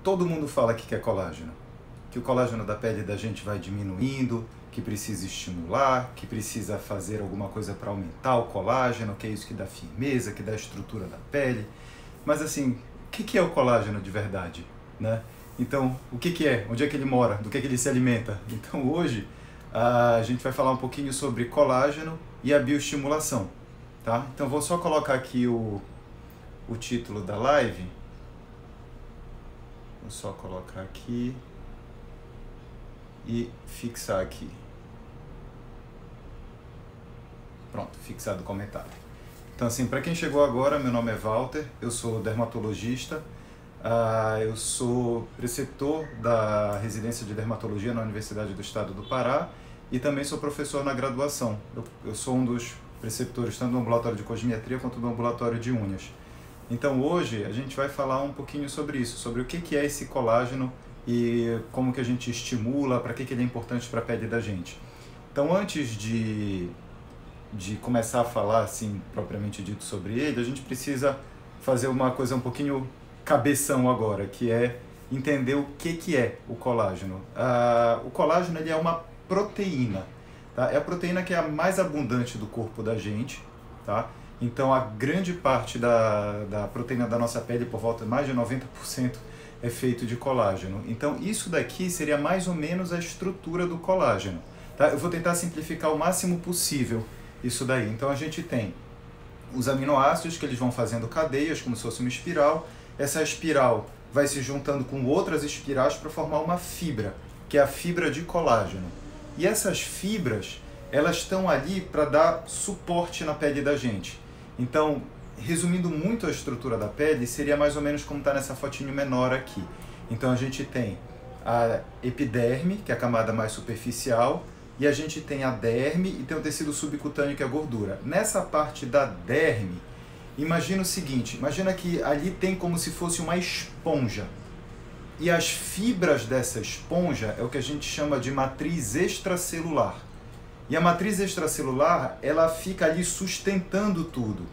Todo mundo fala que quer colágeno, que o colágeno da pele da gente vai diminuindo, que precisa estimular, que precisa fazer alguma coisa para aumentar o colágeno, que é isso que dá firmeza, que dá estrutura da pele. Mas assim, o que é o colágeno de verdade, né? Então, o que é? Onde é que ele mora? Do que ele se alimenta? Então hoje a gente vai falar um pouquinho sobre colágeno e a bioestimulação, tá? Então vou só colocar aqui o título da live. Vou só colocar aqui e fixar aqui. Pronto, fixado o comentário. Então assim, para quem chegou agora, meu nome é Walter, eu sou dermatologista, eu sou preceptor da residência de dermatologia na Universidade do Estado do Pará e também sou professor na graduação. Eu sou um dos preceptores tanto do ambulatório de cosmetria quanto do ambulatório de unhas. Então hoje a gente vai falar um pouquinho sobre isso, sobre o que é esse colágeno e como que a gente estimula, para que ele é importante para a pele da gente. Então antes de começar a falar assim propriamente dito sobre ele, a gente precisa fazer uma coisa um pouquinho cabeção agora, que é entender o que é o colágeno. O colágeno ele é uma proteína, tá? É a proteína que é a mais abundante do corpo da gente, tá? Então a grande parte da proteína da nossa pele, por volta de mais de 90%, é feito de colágeno. Então isso daqui seria mais ou menos a estrutura do colágeno, tá? Eu vou tentar simplificar o máximo possível isso daí. Então a gente tem os aminoácidos que eles vão fazendo cadeias, como se fosse uma espiral. Essa espiral vai se juntando com outras espirais para formar uma fibra, que é a fibra de colágeno. E essas fibras, elas estão ali para dar suporte na pele da gente. Então, resumindo muito a estrutura da pele, seria mais ou menos como está nessa fotinho menor aqui. Então a gente tem a epiderme, que é a camada mais superficial, e a gente tem a derme e tem o tecido subcutâneo, que é a gordura. Nessa parte da derme, imagina o seguinte, imagina que ali tem como se fosse uma esponja. E as fibras dessa esponja é o que a gente chama de matriz extracelular. E a matriz extracelular, ela fica ali sustentando tudo.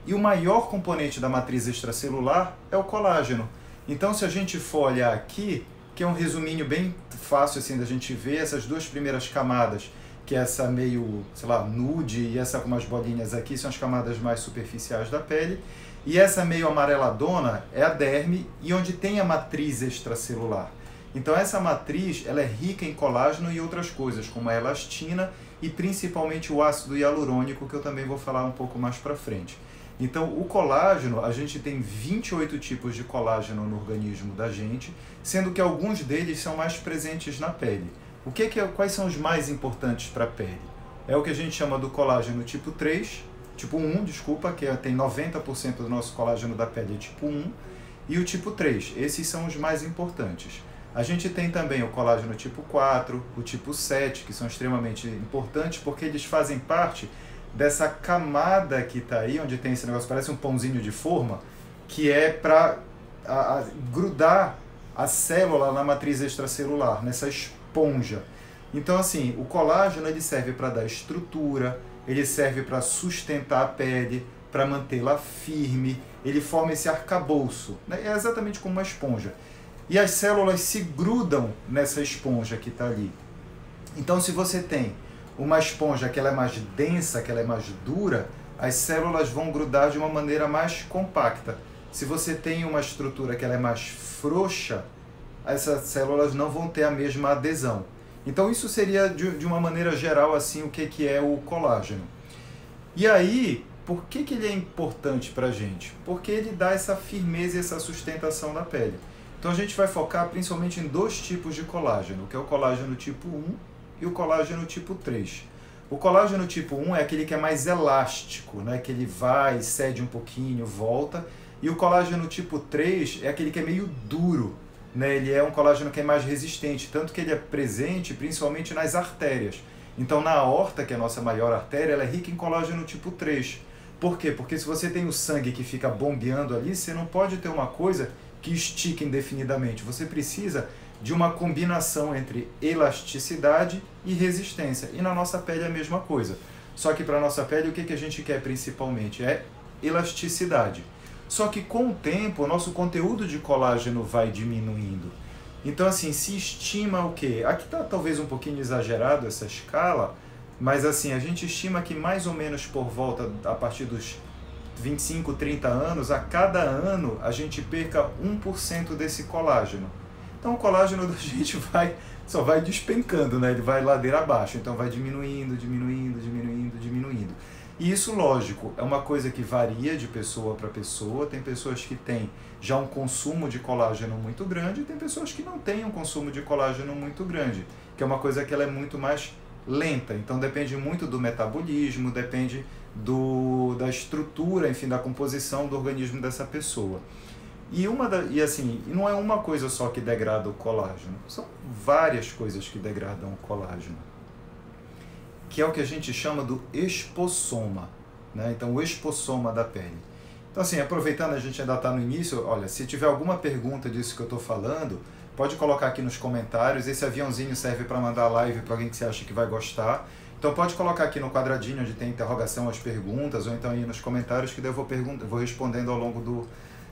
E o maior componente da matriz extracelular é o colágeno. Então, se a gente for olhar aqui, que é um resuminho bem fácil assim da gente ver, essas duas primeiras camadas, que é essa meio, sei lá, nude e essa com umas bolinhas aqui, são as camadas mais superficiais da pele. E essa meio amareladona é a derme e onde tem a matriz extracelular. Então essa matriz, ela é rica em colágeno e outras coisas, como a elastina e principalmente o ácido hialurônico, que eu também vou falar um pouco mais para frente. Então o colágeno, a gente tem 28 tipos de colágeno no organismo da gente, sendo que alguns deles são mais presentes na pele. Quais são os mais importantes para a pele? É o que a gente chama do colágeno tipo 3, tipo 1, desculpa, que tem 90% do nosso colágeno da pele é tipo 1, e o tipo 3, esses são os mais importantes. A gente tem também o colágeno tipo 4, o tipo 7, que são extremamente importantes porque eles fazem parte dessa camada que está aí, onde tem esse negócio, parece um pãozinho de forma, que é para grudar a célula na matriz extracelular, nessa esponja. Então, assim, o colágeno ele serve para dar estrutura, ele serve para sustentar a pele, para mantê-la firme, ele forma esse arcabouço, né? É exatamente como uma esponja. E as células se grudam nessa esponja que está ali. Então, se você tem uma esponja que ela é mais densa, que ela é mais dura, as células vão grudar de uma maneira mais compacta. Se você tem uma estrutura que ela é mais frouxa, essas células não vão ter a mesma adesão. Então isso seria de uma maneira geral assim o que é o colágeno. E aí, por que ele é importante para a gente? Porque ele dá essa firmeza e essa sustentação na pele. Então a gente vai focar principalmente em dois tipos de colágeno, que é o colágeno tipo 1 e o colágeno tipo 3. O colágeno tipo 1 é aquele que é mais elástico, né? Que ele vai, cede um pouquinho, volta. E o colágeno tipo 3 é aquele que é meio duro, né? Ele é um colágeno que é mais resistente, tanto que ele é presente principalmente nas artérias. Então na aorta, que é a nossa maior artéria, ela é rica em colágeno tipo 3. Por quê? Porque se você tem o sangue que fica bombeando ali, você não pode ter uma coisa que estica indefinidamente. Você precisa de uma combinação entre elasticidade e resistência. E na nossa pele é a mesma coisa. Só que para a nossa pele, o que a gente quer principalmente? É elasticidade. Só que com o tempo, o nosso conteúdo de colágeno vai diminuindo. Então, assim, se estima o quê? Aqui está talvez um pouquinho exagerado essa escala, mas assim, a gente estima que mais ou menos por volta, a partir dos 25, 30 anos, a cada ano a gente perca 1% desse colágeno. Então o colágeno da gente só vai despencando, né? Ele vai ladeira abaixo, então vai diminuindo, diminuindo, diminuindo, diminuindo. E isso, lógico, é uma coisa que varia de pessoa para pessoa. Tem pessoas que têm já um consumo de colágeno muito grande e tem pessoas que não têm um consumo de colágeno muito grande, que é uma coisa que ela é muito mais lenta. Então depende muito do metabolismo, depende da estrutura, enfim, da composição do organismo dessa pessoa. E assim, não é uma coisa só que degrada o colágeno, são várias coisas que degradam o colágeno, que é o que a gente chama do espossoma, né? Então, o espossoma da pele. Então, assim, aproveitando, a gente ainda está no início, olha, se tiver alguma pergunta disso que eu estou falando, pode colocar aqui nos comentários. Esse aviãozinho serve para mandar live para alguém que você acha que vai gostar. Então, pode colocar aqui no quadradinho onde tem interrogação as perguntas, ou então aí nos comentários, que daí eu vou respondendo ao longo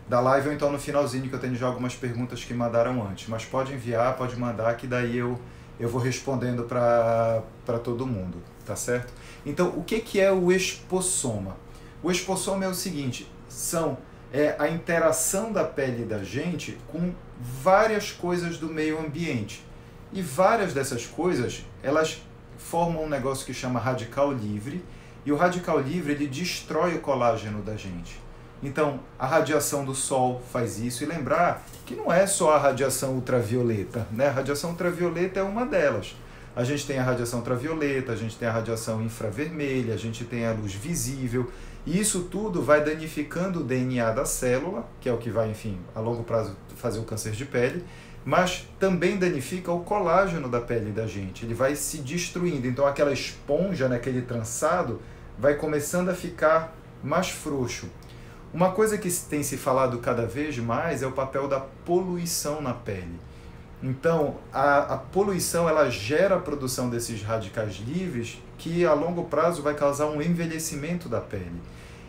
da live, ou então no finalzinho, que eu tenho já algumas perguntas que mandaram antes. Mas pode enviar, pode mandar, que daí eu vou respondendo para todo mundo, tá certo? Então, o que é o espossoma? O espossoma é o seguinte, é a interação da pele da gente com várias coisas do meio ambiente. E várias dessas coisas, elas formam um negócio que chama radical livre, e o radical livre, ele destrói o colágeno da gente. Então, a radiação do sol faz isso, e lembrar que não é só a radiação ultravioleta, né? A radiação ultravioleta é uma delas. A gente tem a radiação ultravioleta, a gente tem a radiação infravermelha, a gente tem a luz visível, e isso tudo vai danificando o DNA da célula, que é o que vai, enfim, a longo prazo fazer o câncer de pele, mas também danifica o colágeno da pele da gente, ele vai se destruindo. Então aquela esponja, né, aquele trançado, vai começando a ficar mais frouxo. Uma coisa que tem se falado cada vez mais é o papel da poluição na pele. Então, a poluição, ela gera a produção desses radicais livres que a longo prazo vai causar um envelhecimento da pele.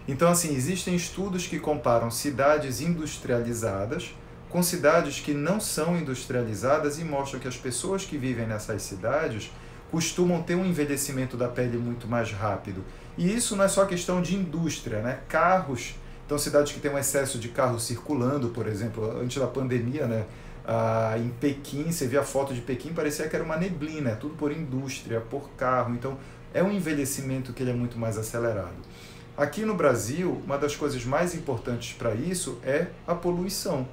Então, assim, existem estudos que comparam cidades industrializadas com cidades que não são industrializadas e mostram que as pessoas que vivem nessas cidades costumam ter um envelhecimento da pele muito mais rápido. E isso não é só questão de indústria, né? Carros. Então, cidades que têm um excesso de carros circulando, por exemplo, antes da pandemia, né? Em Pequim, você via a foto de Pequim, parecia que era uma neblina, tudo por indústria, por carro. Então, é um envelhecimento que ele é muito mais acelerado. Aqui no Brasil, uma das coisas mais importantes para isso é a poluição.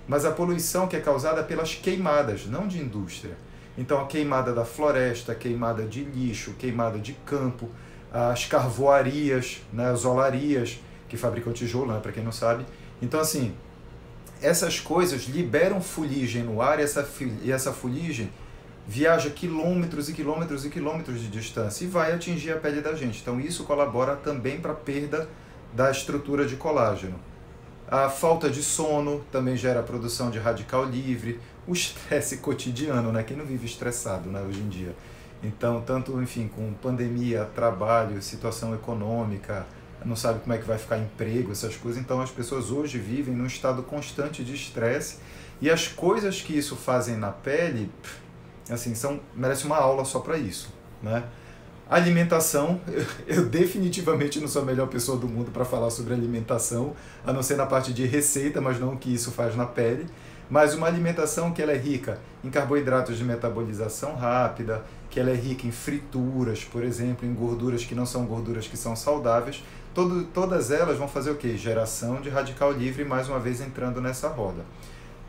Mas a poluição que é causada pelas queimadas, não de indústria. Então, a queimada da floresta, a queimada de lixo, queimada de campo, as carvoarias, né? As olarias, que fabricam tijolo, né, para quem não sabe. Então, assim, essas coisas liberam fuligem no ar, e essa fuligem viaja quilômetros e quilômetros e quilômetros de distância e vai atingir a pele da gente. Então, isso colabora também para a perda da estrutura de colágeno. A falta de sono também gera a produção de radical livre. O estresse cotidiano, né? Quem não vive estressado, né, hoje em dia? Então, tanto, enfim, com pandemia, trabalho, situação econômica, não sabe como é que vai ficar emprego, essas coisas. Então as pessoas hoje vivem num estado constante de estresse, e as coisas que isso fazem na pele, assim, merece uma aula só para isso, né? Alimentação, eu definitivamente não sou a melhor pessoa do mundo para falar sobre alimentação, a não ser na parte de receita, mas não o que isso faz na pele. Mas uma alimentação que ela é rica em carboidratos de metabolização rápida, que ela é rica em frituras, por exemplo, em gorduras que não são gorduras que são saudáveis, todas elas vão fazer o quê? Geração de radical livre, mais uma vez entrando nessa roda.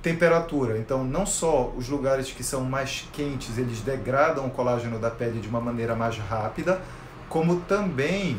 Temperatura, então não só os lugares que são mais quentes, eles degradam o colágeno da pele de uma maneira mais rápida, como também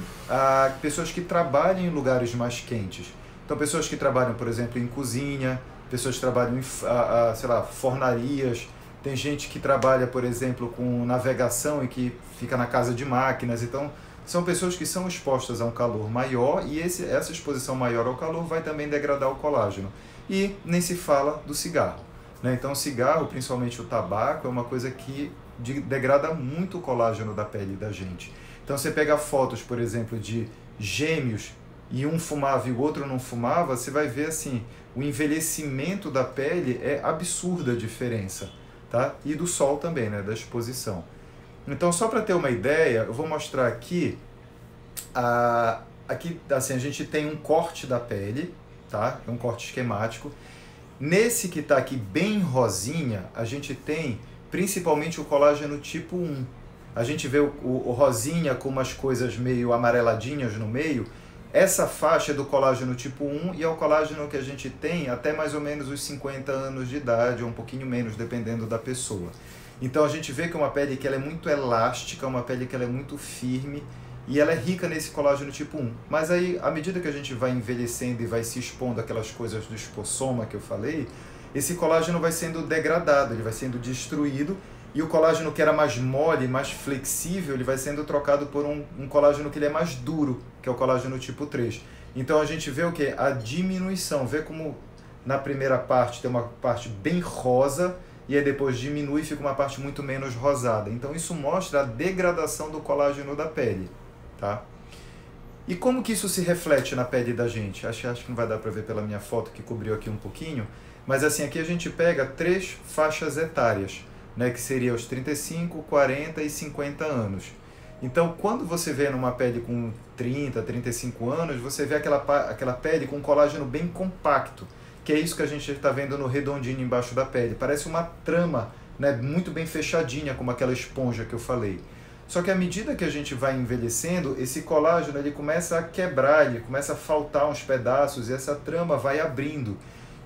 pessoas que trabalham em lugares mais quentes. Então pessoas que trabalham, por exemplo, em cozinha, pessoas que trabalham em, sei lá, fornarias, tem gente que trabalha, por exemplo, com navegação e que fica na casa de máquinas. Então, são pessoas que são expostas a um calor maior, e essa exposição maior ao calor vai também degradar o colágeno. E nem se fala do cigarro, né? Então, o cigarro, principalmente o tabaco, é uma coisa que degrada muito o colágeno da pele da gente. Então, você pega fotos, por exemplo, de gêmeos e um fumava e o outro não fumava, você vai ver assim, o envelhecimento da pele é absurda a diferença, tá? E do sol também, né, da exposição. Então, só para ter uma ideia, eu vou mostrar aqui, aqui assim, a gente tem um corte da pele, tá? É um corte esquemático. Nesse que está aqui bem rosinha, a gente tem principalmente o colágeno tipo 1. A gente vê o rosinha com umas coisas meio amareladinhas no meio. Essa faixa é do colágeno tipo 1 e é o colágeno que a gente tem até mais ou menos os 50 anos de idade, ou um pouquinho menos, dependendo da pessoa. Então a gente vê que é uma pele que ela é muito elástica, uma pele que ela é muito firme, e ela é rica nesse colágeno tipo 1. Mas aí, à medida que a gente vai envelhecendo e vai se expondo àquelas coisas do espossoma que eu falei, esse colágeno vai sendo degradado, ele vai sendo destruído, e o colágeno que era mais mole, mais flexível, ele vai sendo trocado por um colágeno que ele é mais duro, que é o colágeno tipo 3. Então a gente vê o que? A diminuição. Vê como na primeira parte tem uma parte bem rosa, e aí depois diminui e fica uma parte muito menos rosada. Então isso mostra a degradação do colágeno da pele. Tá? E como que isso se reflete na pele da gente? Acho que não vai dar para ver pela minha foto que cobriu aqui um pouquinho, mas assim, aqui a gente pega 3 faixas etárias, né, que seria os 35, 40 e 50 anos. Então, quando você vê numa pele com 30, 35 anos, você vê aquela pele com colágeno bem compacto, que é isso que a gente está vendo no redondinho embaixo da pele. Parece uma trama, né, muito bem fechadinha, como aquela esponja que eu falei. Só que à medida que a gente vai envelhecendo, esse colágeno ele começa a quebrar, ele começa a faltar uns pedaços e essa trama vai abrindo.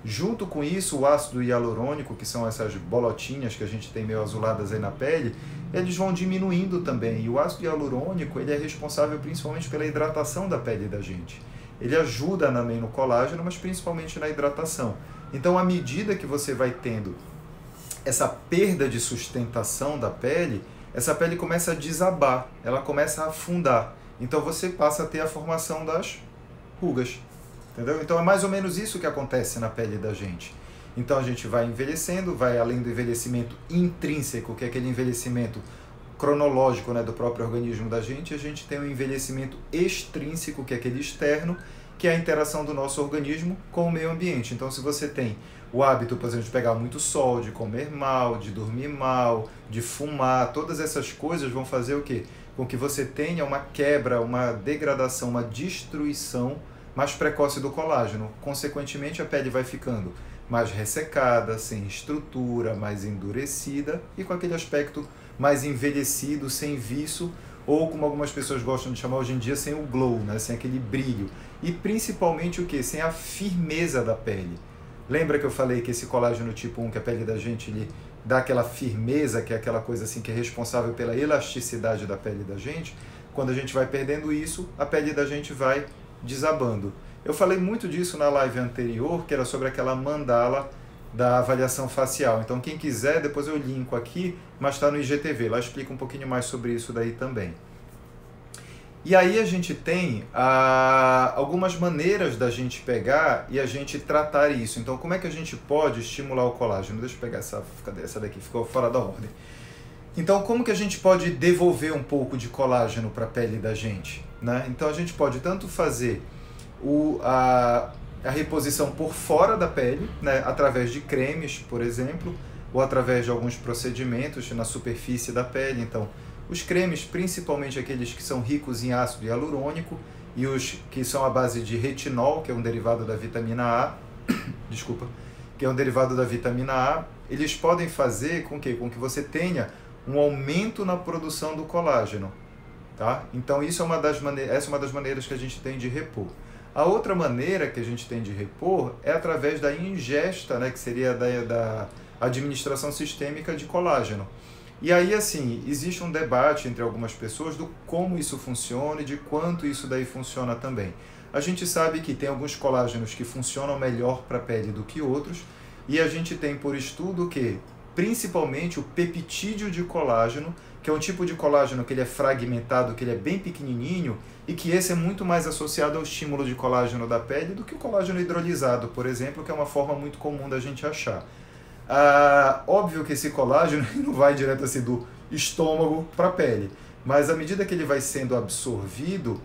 Junto com isso, o ácido hialurônico, que são essas bolotinhas que a gente tem meio azuladas aí na pele, eles vão diminuindo também. E o ácido hialurônico ele é responsável principalmente pela hidratação da pele da gente. Ele ajuda também no colágeno, mas principalmente na hidratação. Então, à medida que você vai tendo essa perda de sustentação da pele, essa pele começa a desabar, ela começa a afundar. Então você passa a ter a formação das rugas. Entendeu? Então é mais ou menos isso que acontece na pele da gente. Então a gente vai envelhecendo, vai além do envelhecimento intrínseco, que é aquele envelhecimento cronológico, né, do próprio organismo da gente, a gente tem o envelhecimento extrínseco, que é aquele externo, que é a interação do nosso organismo com o meio ambiente. Então se você tem o hábito, por exemplo, de pegar muito sol, de comer mal, de dormir mal, de fumar, todas essas coisas vão fazer o quê? Com que você tenha uma quebra, uma degradação, uma destruição mais precoce do colágeno. Consequentemente, a pele vai ficando mais ressecada, sem estrutura, mais endurecida e com aquele aspecto mais envelhecido, sem viço, ou como algumas pessoas gostam de chamar hoje em dia, sem o glow, né? Sem aquele brilho. E principalmente o quê? Sem a firmeza da pele. Lembra que eu falei que esse colágeno tipo 1, que a pele da gente ele dá aquela firmeza, que é aquela coisa assim que é responsável pela elasticidade da pele da gente? Quando a gente vai perdendo isso, a pele da gente vai desabando. Eu falei muito disso na live anterior, que era sobre aquela mandala da avaliação facial. Então quem quiser, depois eu linko aqui, mas está no IGTV. Lá explica um pouquinho mais sobre isso daí também. E aí a gente tem algumas maneiras da gente pegar e a gente tratar isso. Então, como é que a gente pode estimular o colágeno? Deixa eu pegar essa daqui, ficou fora da ordem. Então, como que a gente pode devolver um pouco de colágeno para a pele da gente, né? Então, a gente pode tanto fazer a reposição por fora da pele, né? Através de cremes, por exemplo, ou através de alguns procedimentos na superfície da pele. Então, os cremes, principalmente aqueles que são ricos em ácido hialurônico e os que são à base de retinol, que é um derivado da vitamina A, desculpa, que é um derivado da vitamina A, eles podem fazer com que você tenha um aumento na produção do colágeno, tá? Então essa é uma das maneiras que a gente tem de repor. A outra maneira que a gente tem de repor é através da ingesta, né, que seria da administração sistêmica de colágeno. E aí, assim, existe um debate entre algumas pessoas do como isso funciona e de quanto isso daí funciona também. A gente sabe que tem alguns colágenos que funcionam melhor para a pele do que outros, e a gente tem por estudo que, principalmente, o peptídeo de colágeno, que é um tipo de colágeno que ele é fragmentado, que ele é bem pequenininho, e que esse é muito mais associado ao estímulo de colágeno da pele do que o colágeno hidrolisado, por exemplo, que é uma forma muito comum da gente achar. Óbvio que esse colágeno não vai direto assim do estômago para a pele, mas à medida que ele vai sendo absorvido,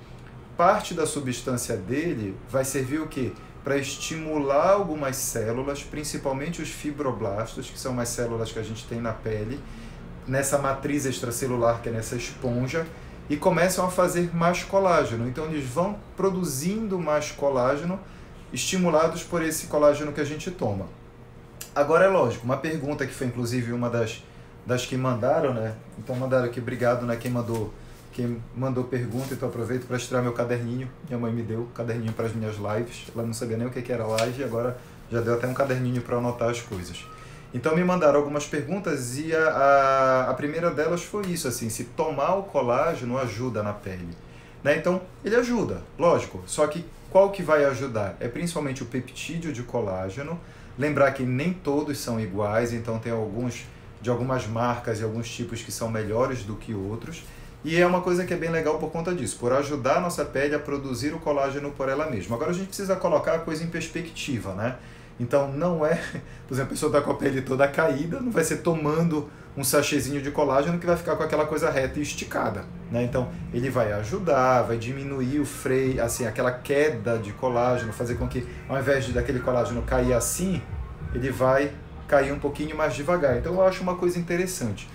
parte da substância dele vai servir o quê? Para estimular algumas células, principalmente os fibroblastos, que são umas células que a gente tem na pele, nessa matriz extracelular, que é nessa esponja, e começam a fazer mais colágeno. Então eles vão produzindo mais colágeno, estimulados por esse colágeno que a gente toma. Agora é lógico, uma pergunta que foi inclusive uma das que mandaram, né? Então mandaram aqui, obrigado, né? Quem mandou pergunta, então aproveito para estrear meu caderninho. Minha mãe me deu um caderninho para as minhas lives. Ela não sabia nem o que era live, agora já deu até um caderninho para anotar as coisas. Então me mandaram algumas perguntas e a primeira delas foi isso, assim, se tomar o colágeno ajuda na pele. Né? Então ele ajuda, lógico, só que qual que vai ajudar? É principalmente o peptídeo de colágeno. Lembrar que nem todos são iguais, então tem alguns de algumas marcas e alguns tipos que são melhores do que outros. E é uma coisa que é bem legal por conta disso, por ajudar a nossa pele a produzir o colágeno por ela mesma. Agora a gente precisa colocar a coisa em perspectiva, né? Então não é, por exemplo, a pessoa está com a pele toda caída, não vai ser tomando um sachêzinho de colágeno que vai ficar com aquela coisa reta e esticada, né? Então ele vai ajudar, vai diminuir o freio, assim, aquela queda de colágeno, fazer com que ao invés de daquele colágeno cair assim, ele vai cair um pouquinho mais devagar. Então eu acho uma coisa interessante.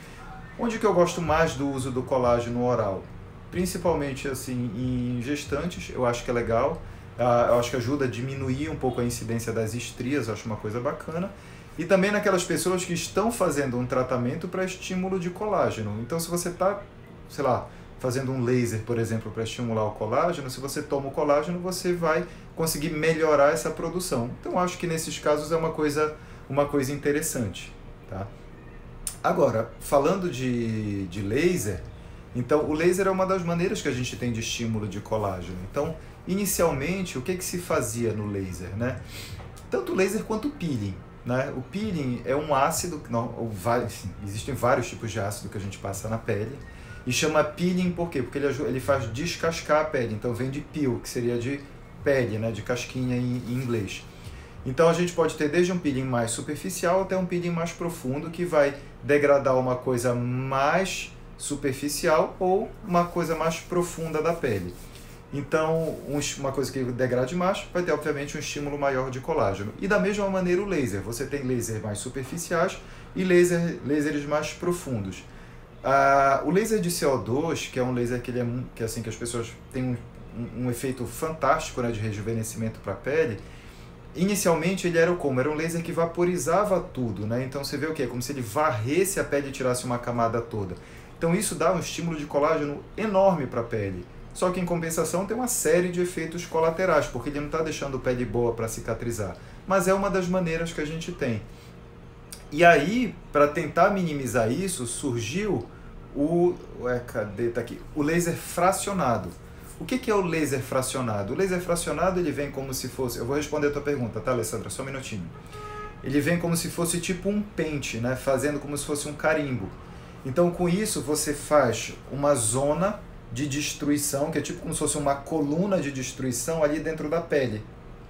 Onde que eu gosto mais do uso do colágeno oral? Principalmente assim em gestantes, eu acho que é legal. Eu acho que ajuda a diminuir um pouco a incidência das estrias, eu acho uma coisa bacana. E também naquelas pessoas que estão fazendo um tratamento para estímulo de colágeno. Então, se você está, sei lá, fazendo um laser, por exemplo, para estimular o colágeno, se você toma o colágeno, você vai conseguir melhorar essa produção. Então, acho que nesses casos é uma coisa interessante. Tá? Agora, falando de laser, então o laser é uma das maneiras que a gente tem de estímulo de colágeno. Então, inicialmente, o que se fazia no laser, né? Tanto o laser quanto o peeling, né? O peeling é um ácido, enfim, existem vários tipos de ácido que a gente passa na pele, e chama peeling por quê? Porque ele faz descascar a pele, então vem de peel, que seria de pele, né? De casquinha em inglês. Então a gente pode ter desde um peeling mais superficial até um peeling mais profundo, que vai degradar uma coisa mais superficial ou uma coisa mais profunda da pele. Então, uma coisa que degrade mais vai ter, obviamente, um estímulo maior de colágeno. E da mesma maneira o laser. Você tem lasers mais superficiais e lasers mais profundos. O laser de CO2, que é um laser que assim, que as pessoas têm um efeito fantástico, né, de rejuvenescimento para a pele. Inicialmente ele era como? Era um laser que vaporizava tudo, né? Então você vê o que? É como se ele varresse a pele e tirasse uma camada toda. Então isso dá um estímulo de colágeno enorme para a pele. Só que em compensação tem uma série de efeitos colaterais, porque ele não está deixando a pele boa para cicatrizar. Mas é uma das maneiras que a gente tem. E aí, para tentar minimizar isso, surgiu o laser fracionado. O que é o laser fracionado? O laser fracionado ele vem como se fosse... Eu vou responder a tua pergunta, tá, Alessandra? Só um minutinho. Ele vem como se fosse tipo um pente, né? Fazendo como se fosse um carimbo. Então, com isso, você faz uma zona de destruição, que é tipo como se fosse uma coluna de destruição ali dentro da pele,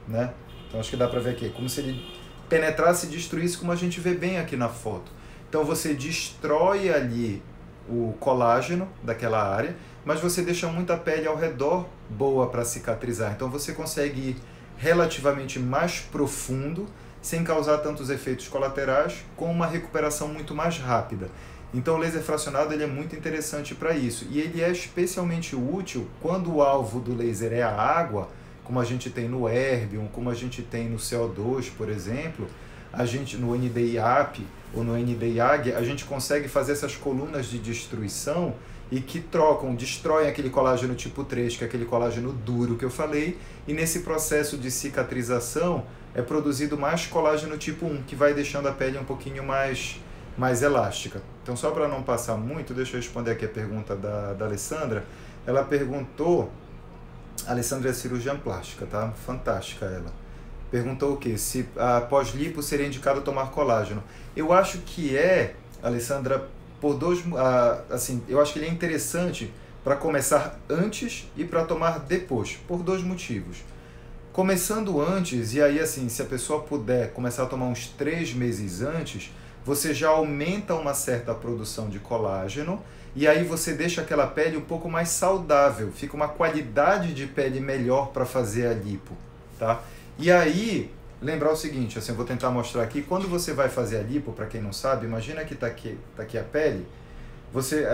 né? Então acho que dá para ver aqui, como se ele penetrasse e destruísse, como a gente vê bem aqui na foto. Então você destrói ali o colágeno daquela área, mas você deixa muita pele ao redor boa para cicatrizar. Então você consegue ir relativamente mais profundo, sem causar tantos efeitos colaterais, com uma recuperação muito mais rápida. Então o laser fracionado ele é muito interessante para isso, e ele é especialmente útil quando o alvo do laser é a água, como a gente tem no Erbium, como a gente tem no CO2, por exemplo, a gente no NDI-AP ou no NDI-AG, a gente consegue fazer essas colunas de destruição e que destroem aquele colágeno tipo 3, que é aquele colágeno duro que eu falei, e nesse processo de cicatrização é produzido mais colágeno tipo 1, que vai deixando a pele um pouquinho mais elástica. Então, só para não passar muito, deixa eu responder aqui a pergunta da Alessandra. Ela perguntou, a Alessandra é cirurgiã plástica, tá? Fantástica ela. Perguntou o quê? Se após lipo seria indicado tomar colágeno. Eu acho que Alessandra, assim, eu acho que ele é interessante para começar antes e para tomar depois, por 2 motivos. Começando antes, e aí assim, se a pessoa puder começar a tomar uns 3 meses antes, você já aumenta uma certa produção de colágeno e aí você deixa aquela pele um pouco mais saudável, fica uma qualidade de pele melhor para fazer a lipo, tá? E aí, lembrar o seguinte, assim, eu vou tentar mostrar aqui, quando você vai fazer a lipo, para quem não sabe, imagina que tá aqui a pele, você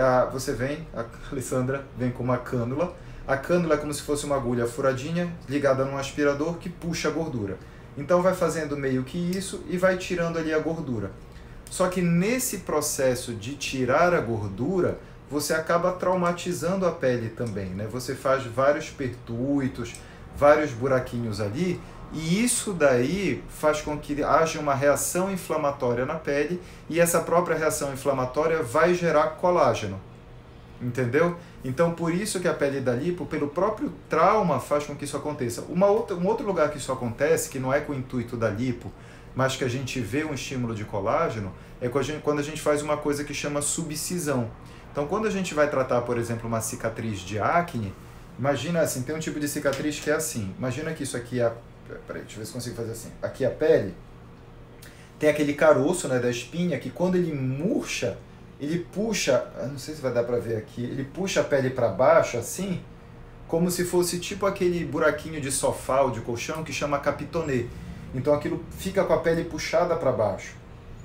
vem, a Alessandra vem com uma cânula, a cânula é como se fosse uma agulha furadinha ligada num aspirador que puxa a gordura. Então vai fazendo meio que isso e vai tirando ali a gordura. Só que nesse processo de tirar a gordura, você acaba traumatizando a pele também, né? Você faz vários pertuitos, vários buraquinhos ali, e isso daí faz com que haja uma reação inflamatória na pele, e essa própria reação inflamatória vai gerar colágeno. Entendeu? Então, por isso que a pele da lipo, pelo próprio trauma, faz com que isso aconteça. Um outro lugar que isso acontece, que não é com o intuito da lipo, mas que a gente vê um estímulo de colágeno, é quando a gente faz uma coisa que chama subcisão. Então, quando a gente vai tratar, por exemplo, uma cicatriz de acne, imagina assim, tem um tipo de cicatriz que é assim. Imagina que isso aqui é... Peraí, deixa eu ver se consigo fazer assim. Aqui a pele, tem aquele caroço, né, da espinha, que quando ele murcha, ele puxa, não sei se vai dar para ver aqui, ele puxa a pele para baixo assim, como se fosse tipo aquele buraquinho de sofá ou de colchão que chama capitonê. Então aquilo fica com a pele puxada para baixo.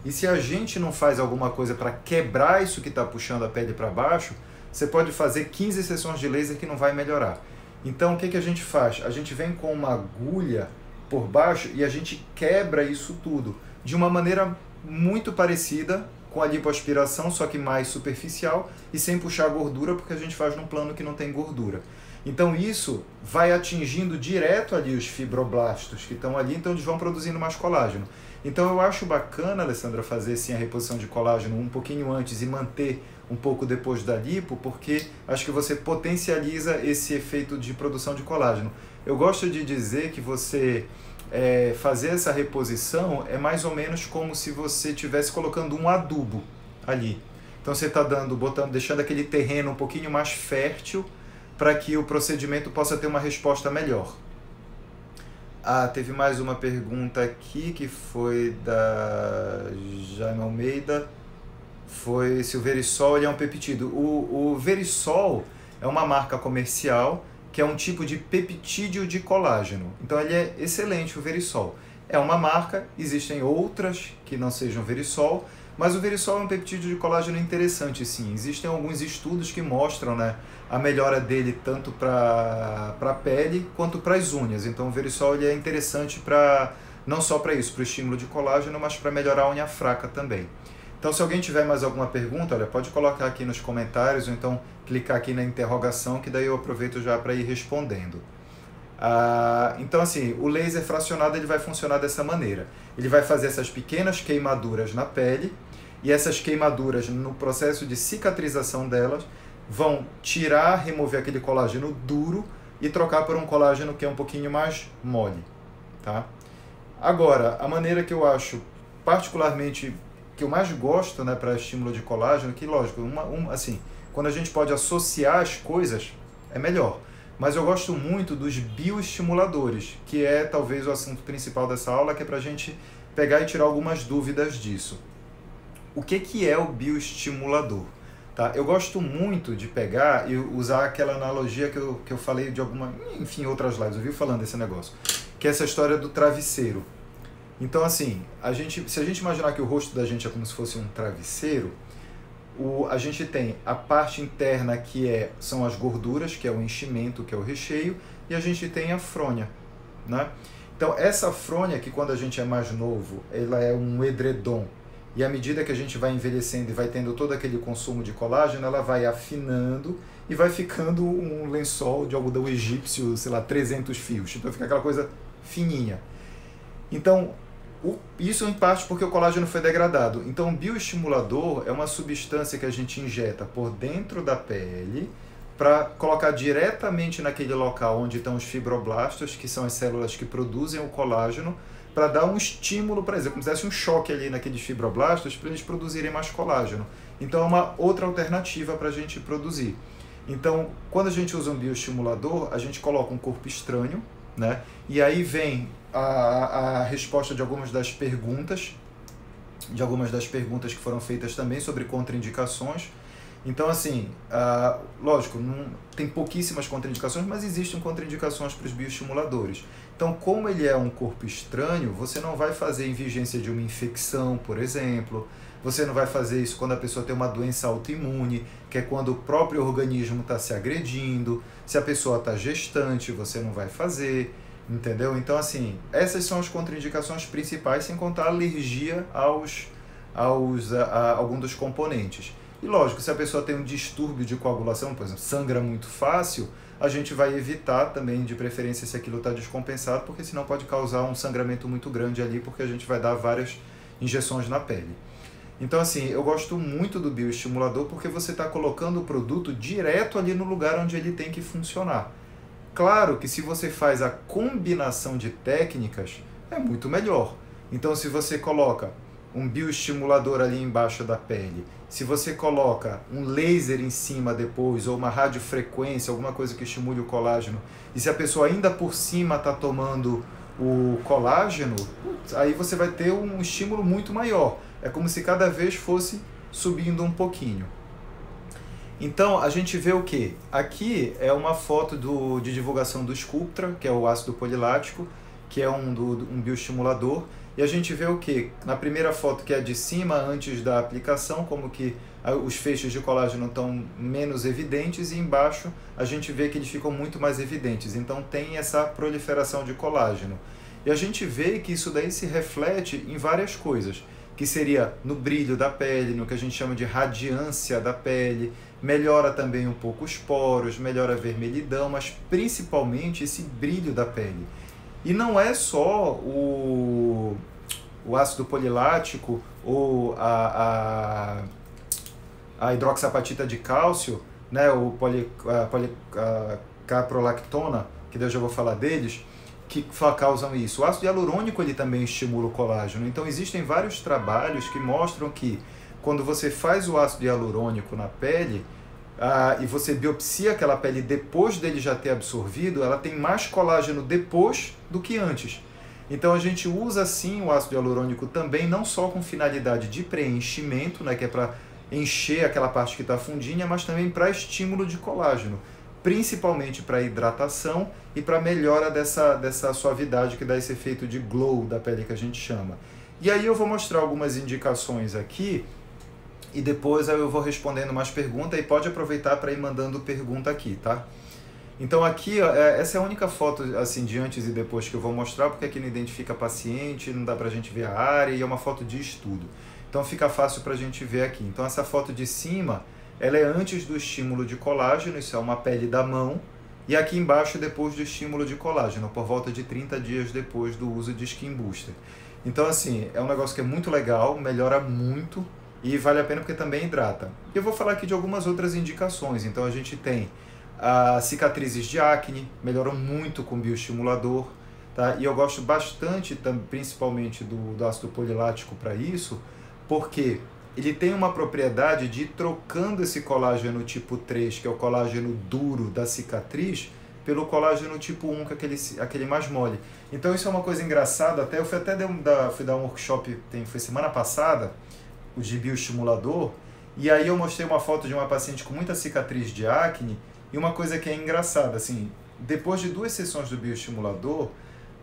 E se a gente não faz alguma coisa para quebrar isso que está puxando a pele para baixo, você pode fazer 15 sessões de laser que não vai melhorar. Então o que a gente faz? A gente vem com uma agulha por baixo e a gente quebra isso tudo de uma maneira muito parecida com a lipoaspiração, só que mais superficial e sem puxar a gordura, porque a gente faz num plano que não tem gordura. Então isso vai atingindo direto ali os fibroblastos que estão ali, então eles vão produzindo mais colágeno. Então eu acho bacana, Alessandra, fazer sim a reposição de colágeno um pouquinho antes e manter um pouco depois da lipo, porque acho que você potencializa esse efeito de produção de colágeno. Eu gosto de dizer que você fazer essa reposição é mais ou menos como se você estivesse colocando um adubo ali. Então você está deixando aquele terreno um pouquinho mais fértil para que o procedimento possa ter uma resposta melhor. Ah, teve mais uma pergunta aqui que foi da Jaime Almeida. Foi se o Verisol ele é um peptídeo. O Verisol é uma marca comercial que é um tipo de peptídeo de colágeno. Então ele é excelente, o Verisol. É uma marca, existem outras que não sejam Verisol, mas o Verisol é um peptídeo de colágeno interessante, sim. Existem alguns estudos que mostram, né, a melhora dele tanto para a pele quanto para as unhas. Então o Verisol ele é interessante não só para isso, para o estímulo de colágeno, mas para melhorar a unha fraca também. Então, se alguém tiver mais alguma pergunta, olha, pode colocar aqui nos comentários ou então clicar aqui na interrogação, que daí eu aproveito já para ir respondendo. Então, assim, o laser fracionado ele vai funcionar dessa maneira. Ele vai fazer essas pequenas queimaduras na pele e essas queimaduras, no processo de cicatrização delas, vão remover aquele colágeno duro e trocar por um colágeno que é um pouquinho mais mole, tá? Agora, a maneira que eu acho particularmente que eu mais gosto, né, para estímulo de colágeno, que lógico, assim, quando a gente pode associar as coisas, é melhor. Mas eu gosto muito dos bioestimuladores, que é talvez o assunto principal dessa aula, que é para a gente pegar e tirar algumas dúvidas disso. O que é o bioestimulador? Tá? Eu gosto muito de pegar e usar aquela analogia que eu falei de enfim, outras lives, eu vi falando desse negócio, que é essa história do travesseiro. Então, assim, se a gente imaginar que o rosto da gente é como se fosse um travesseiro, a gente tem a parte interna que são as gorduras, que é o enchimento, que é o recheio, e a gente tem a fronha, né? Então, essa fronha, que quando a gente é mais novo, ela é um edredom, e à medida que a gente vai envelhecendo e vai tendo todo aquele consumo de colágeno, ela vai afinando e vai ficando um lençol de algodão egípcio, sei lá, 300 fios. Então, fica aquela coisa fininha. Então, isso em parte porque o colágeno foi degradado. Então o bioestimulador é uma substância que a gente injeta por dentro da pele para colocar diretamente naquele local onde estão os fibroblastos, que são as células que produzem o colágeno, para dar um estímulo, por exemplo, como se desse um choque ali naqueles fibroblastos para eles produzirem mais colágeno. Então é uma outra alternativa para a gente produzir. Então, quando a gente usa um bioestimulador, a gente coloca um corpo estranho, né? E aí vem a resposta de algumas das perguntas de algumas das perguntas que foram feitas também sobre contraindicações. Então, assim, lógico, tem pouquíssimas contraindicações, mas existem contraindicações para os bioestimuladores. Então, como ele é um corpo estranho, você não vai fazer em vigência de uma infecção, por exemplo. Você não vai fazer isso quando a pessoa tem uma doença autoimune, que é quando o próprio organismo está se agredindo. Se a pessoa está gestante, você não vai fazer, entendeu? Então, assim, essas são as contraindicações principais, sem contar a alergia a algum dos componentes. E lógico, se a pessoa tem um distúrbio de coagulação, por exemplo, sangra muito fácil, a gente vai evitar também, de preferência, se aquilo está descompensado, porque senão pode causar um sangramento muito grande ali, porque a gente vai dar várias injeções na pele. Então, assim, eu gosto muito do bioestimulador porque você está colocando o produto direto ali no lugar onde ele tem que funcionar. Claro que se você faz a combinação de técnicas, é muito melhor. Então, se você coloca um bioestimulador ali embaixo da pele, se você coloca um laser em cima depois, ou uma radiofrequência, alguma coisa que estimule o colágeno, e se a pessoa ainda por cima está tomando o colágeno, aí você vai ter um estímulo muito maior. É como se cada vez fosse subindo um pouquinho. Então, a gente vê o quê? Aqui é uma foto de divulgação do Sculptra, que é o ácido polilático, que é um bioestimulador. E a gente vê o quê? Na primeira foto, que é de cima, antes da aplicação, como que os feixes de colágeno estão menos evidentes, e embaixo a gente vê que eles ficam muito mais evidentes. Então tem essa proliferação de colágeno. E a gente vê que isso daí se reflete em várias coisas, que seria no brilho da pele, no que a gente chama de radiância da pele, melhora também um pouco os poros, melhora a vermelhidão, mas principalmente esse brilho da pele. E não é só o ácido polilático ou a hidroxapatita de cálcio, né, o caprolactona, que eu já vou falar deles, que causam isso. O ácido hialurônico ele também estimula o colágeno. Então existem vários trabalhos que mostram que quando você faz o ácido hialurônico na pele e você biopsia aquela pele depois dele já ter absorvido, ela tem mais colágeno depois do que antes. Então a gente usa sim o ácido hialurônico também, não só com finalidade de preenchimento, né, que é para encher aquela parte que está fundinha, mas também para estímulo de colágeno, principalmente para hidratação e para melhora dessa suavidade que dá esse efeito de glow da pele que a gente chama. E aí eu vou mostrar algumas indicações aqui e depois eu vou respondendo mais perguntas, e pode aproveitar para ir mandando pergunta aqui, tá? Então aqui, ó, essa é a única foto assim de antes e depois que eu vou mostrar, porque aqui não identifica paciente, não dá pra gente ver a área, e é uma foto de estudo. Então fica fácil pra gente ver aqui. Então essa foto de cima, ela é antes do estímulo de colágeno, isso é uma pele da mão, e aqui embaixo depois do estímulo de colágeno, por volta de 30 dias depois do uso de Skin Booster. Então assim, é um negócio que é muito legal, melhora muito e vale a pena porque também hidrata. Eu vou falar aqui de algumas outras indicações. Então a gente tem cicatrizes de acne, melhoram muito com bioestimulador, tá? E eu gosto bastante, principalmente do ácido polilático para isso, porque ele tem uma propriedade de ir trocando esse colágeno tipo 3, que é o colágeno duro da cicatriz, pelo colágeno tipo 1, que é aquele mais mole. Então isso é uma coisa engraçada, eu fui dar um workshop, foi semana passada, o de bioestimulador, e aí eu mostrei uma foto de uma paciente com muita cicatriz de acne, e uma coisa que é engraçada, assim, depois de 2 sessões do bioestimulador,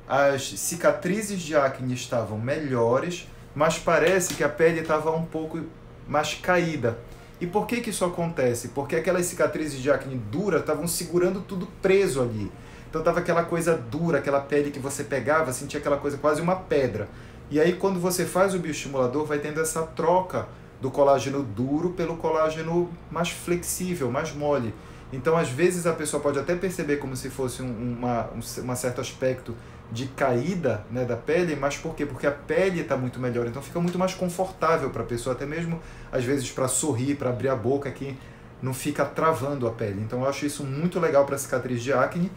as cicatrizes de acne estavam melhores, mas parece que a pele estava um pouco mais caída. E por que isso acontece? Porque aquelas cicatrizes de acne dura estavam segurando tudo preso ali. Então estava aquela coisa dura, aquela pele que você pegava, sentia aquela coisa quase uma pedra. E aí quando você faz o bioestimulador, vai tendo essa troca do colágeno duro pelo colágeno mais flexível, mais mole. Então às vezes a pessoa pode até perceber como se fosse um certo aspecto de caída, né, da pele, mas por quê? Porque a pele está muito melhor, então fica muito mais confortável para a pessoa, até mesmo às vezes para sorrir, para abrir a boca, que não fica travando a pele. Então eu acho isso muito legal para cicatriz de acne,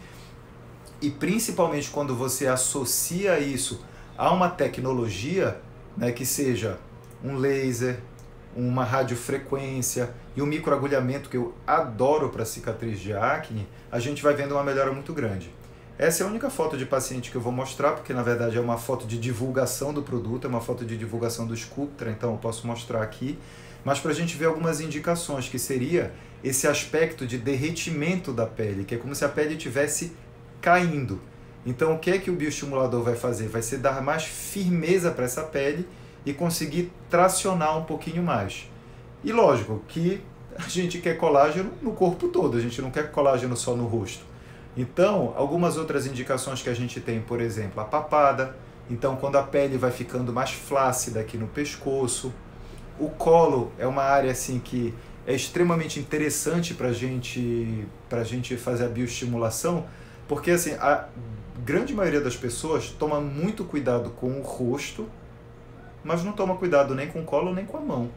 e principalmente quando você associa isso a uma tecnologia, né, que seja um laser, uma radiofrequência e um microagulhamento, que eu adoro para cicatriz de acne, a gente vai vendo uma melhora muito grande. Essa é a única foto de paciente que eu vou mostrar, porque na verdade é uma foto de divulgação do produto, é uma foto de divulgação do Sculptra, então eu posso mostrar aqui. Mas para a gente ver algumas indicações, que seria esse aspecto de derretimento da pele, que é como se a pele estivesse caindo. Então o que é que o bioestimulador vai fazer? Vai ser dar mais firmeza para essa pele e conseguir tracionar um pouquinho mais. E lógico que a gente quer colágeno no corpo todo, a gente não quer colágeno só no rosto. Então, algumas outras indicações que a gente tem, por exemplo, a papada. Então, quando a pele vai ficando mais flácida aqui no pescoço. O colo é uma área assim que é extremamente interessante para a gente fazer a bioestimulação, porque assim, a grande maioria das pessoas toma muito cuidado com o rosto, mas não toma cuidado nem com o colo nem com a mão,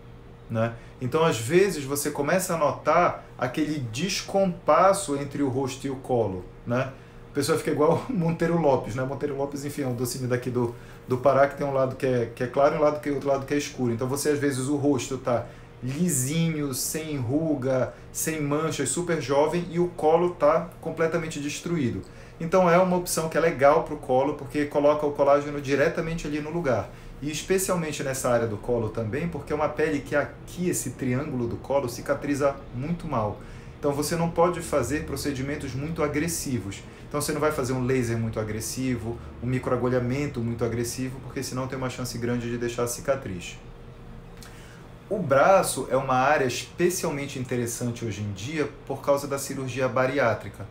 né? Então, às vezes, você começa a notar aquele descompasso entre o rosto e o colo, né? A pessoa fica igual Monteiro Lopes, né? Monteiro Lopes, enfim, é um docinho daqui do Pará, que tem um lado que é claro e outro lado que é escuro. Então, você, às vezes, o rosto tá lisinho, sem ruga, sem manchas, super jovem, e o colo tá completamente destruído. Então, é uma opção que é legal para o colo, porque coloca o colágeno diretamente ali no lugar. E especialmente nessa área do colo também, porque é uma pele que aqui, esse triângulo do colo, cicatriza muito mal. Então você não pode fazer procedimentos muito agressivos. Então você não vai fazer um laser muito agressivo, um microagulhamento muito agressivo, porque senão tem uma chance grande de deixar a cicatriz. O braço é uma área especialmente interessante hoje em dia por causa da cirurgia bariátrica.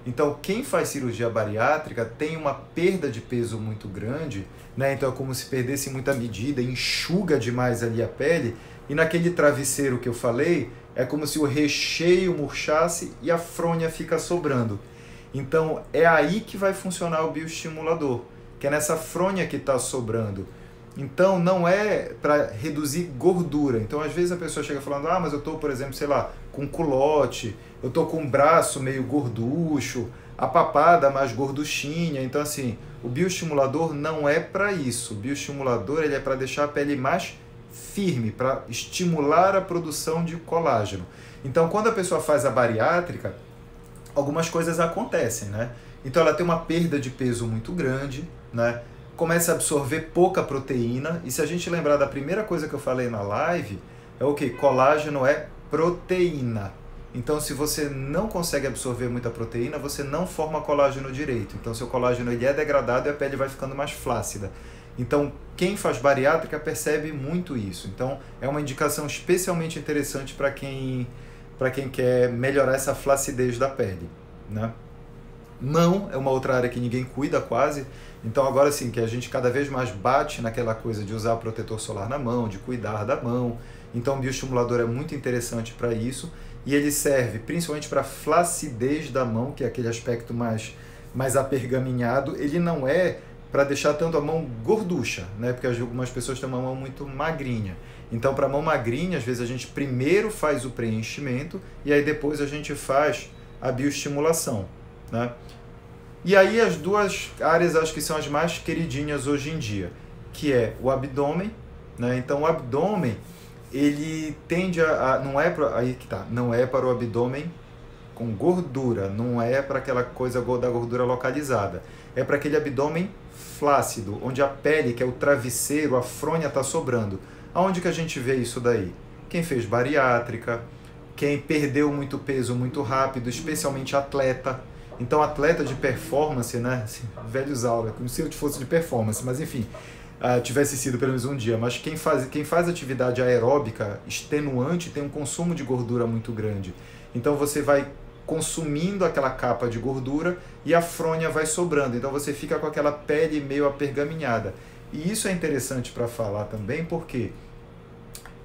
Então, quem faz cirurgia bariátrica tem uma perda de peso muito grande, né? Então é como se perdesse muita medida, enxuga demais ali a pele, e naquele travesseiro que eu falei, é como se o recheio murchasse e a fronha fica sobrando. Então, é aí que vai funcionar o bioestimulador, que é nessa fronha que está sobrando. Então, não é para reduzir gordura. Então, às vezes a pessoa chega falando, ah, mas eu estou, por exemplo, sei lá, com culote, eu estou com o braço meio gorducho, a papada mais gorduchinha. Então, assim, o bioestimulador não é para isso. O bioestimulador ele é para deixar a pele mais firme, para estimular a produção de colágeno. Então, quando a pessoa faz a bariátrica, algumas coisas acontecem, né? Então, ela tem uma perda de peso muito grande, né? Começa a absorver pouca proteína, e se a gente lembrar da primeira coisa que eu falei na live, é o que? Colágeno é proteína. Então, se você não consegue absorver muita proteína, você não forma colágeno direito. Então, seu colágeno ele é degradado e a pele vai ficando mais flácida. Então, quem faz bariátrica percebe muito isso. Então, é uma indicação especialmente interessante para quem quer melhorar essa flacidez da pele, né? Mão é uma outra área que ninguém cuida quase. Então agora sim, que a gente cada vez mais bate naquela coisa de usar protetor solar na mão, de cuidar da mão. Então o bioestimulador é muito interessante para isso. E ele serve principalmente para a flacidez da mão, que é aquele aspecto mais apergaminhado. Ele não é para deixar tanto a mão gorducha, né? Porque algumas pessoas têm uma mão muito magrinha. Então, para a mão magrinha, às vezes a gente primeiro faz o preenchimento e aí depois a gente faz a bioestimulação, né? E aí as duas áreas acho que são as mais queridinhas hoje em dia, que é o abdômen, né? Então o abdômen ele tende não é para aí que tá, não é para o abdômen com gordura, não é para aquela coisa da gordura localizada, é para aquele abdômen flácido, onde a pele, que é o travesseiro, a fronha está sobrando. Aonde que a gente vê isso daí? Quem fez bariátrica, quem perdeu muito peso muito rápido, especialmente atleta. Então, atleta de performance, né? Assim, velhos aulas, como se eu fosse de performance, mas enfim, tivesse sido pelo menos um dia. Mas quem faz atividade aeróbica extenuante tem um consumo de gordura muito grande. Então, você vai consumindo aquela capa de gordura e a fronha vai sobrando. Então, você fica com aquela pele meio apergaminhada. E isso é interessante para falar também, porque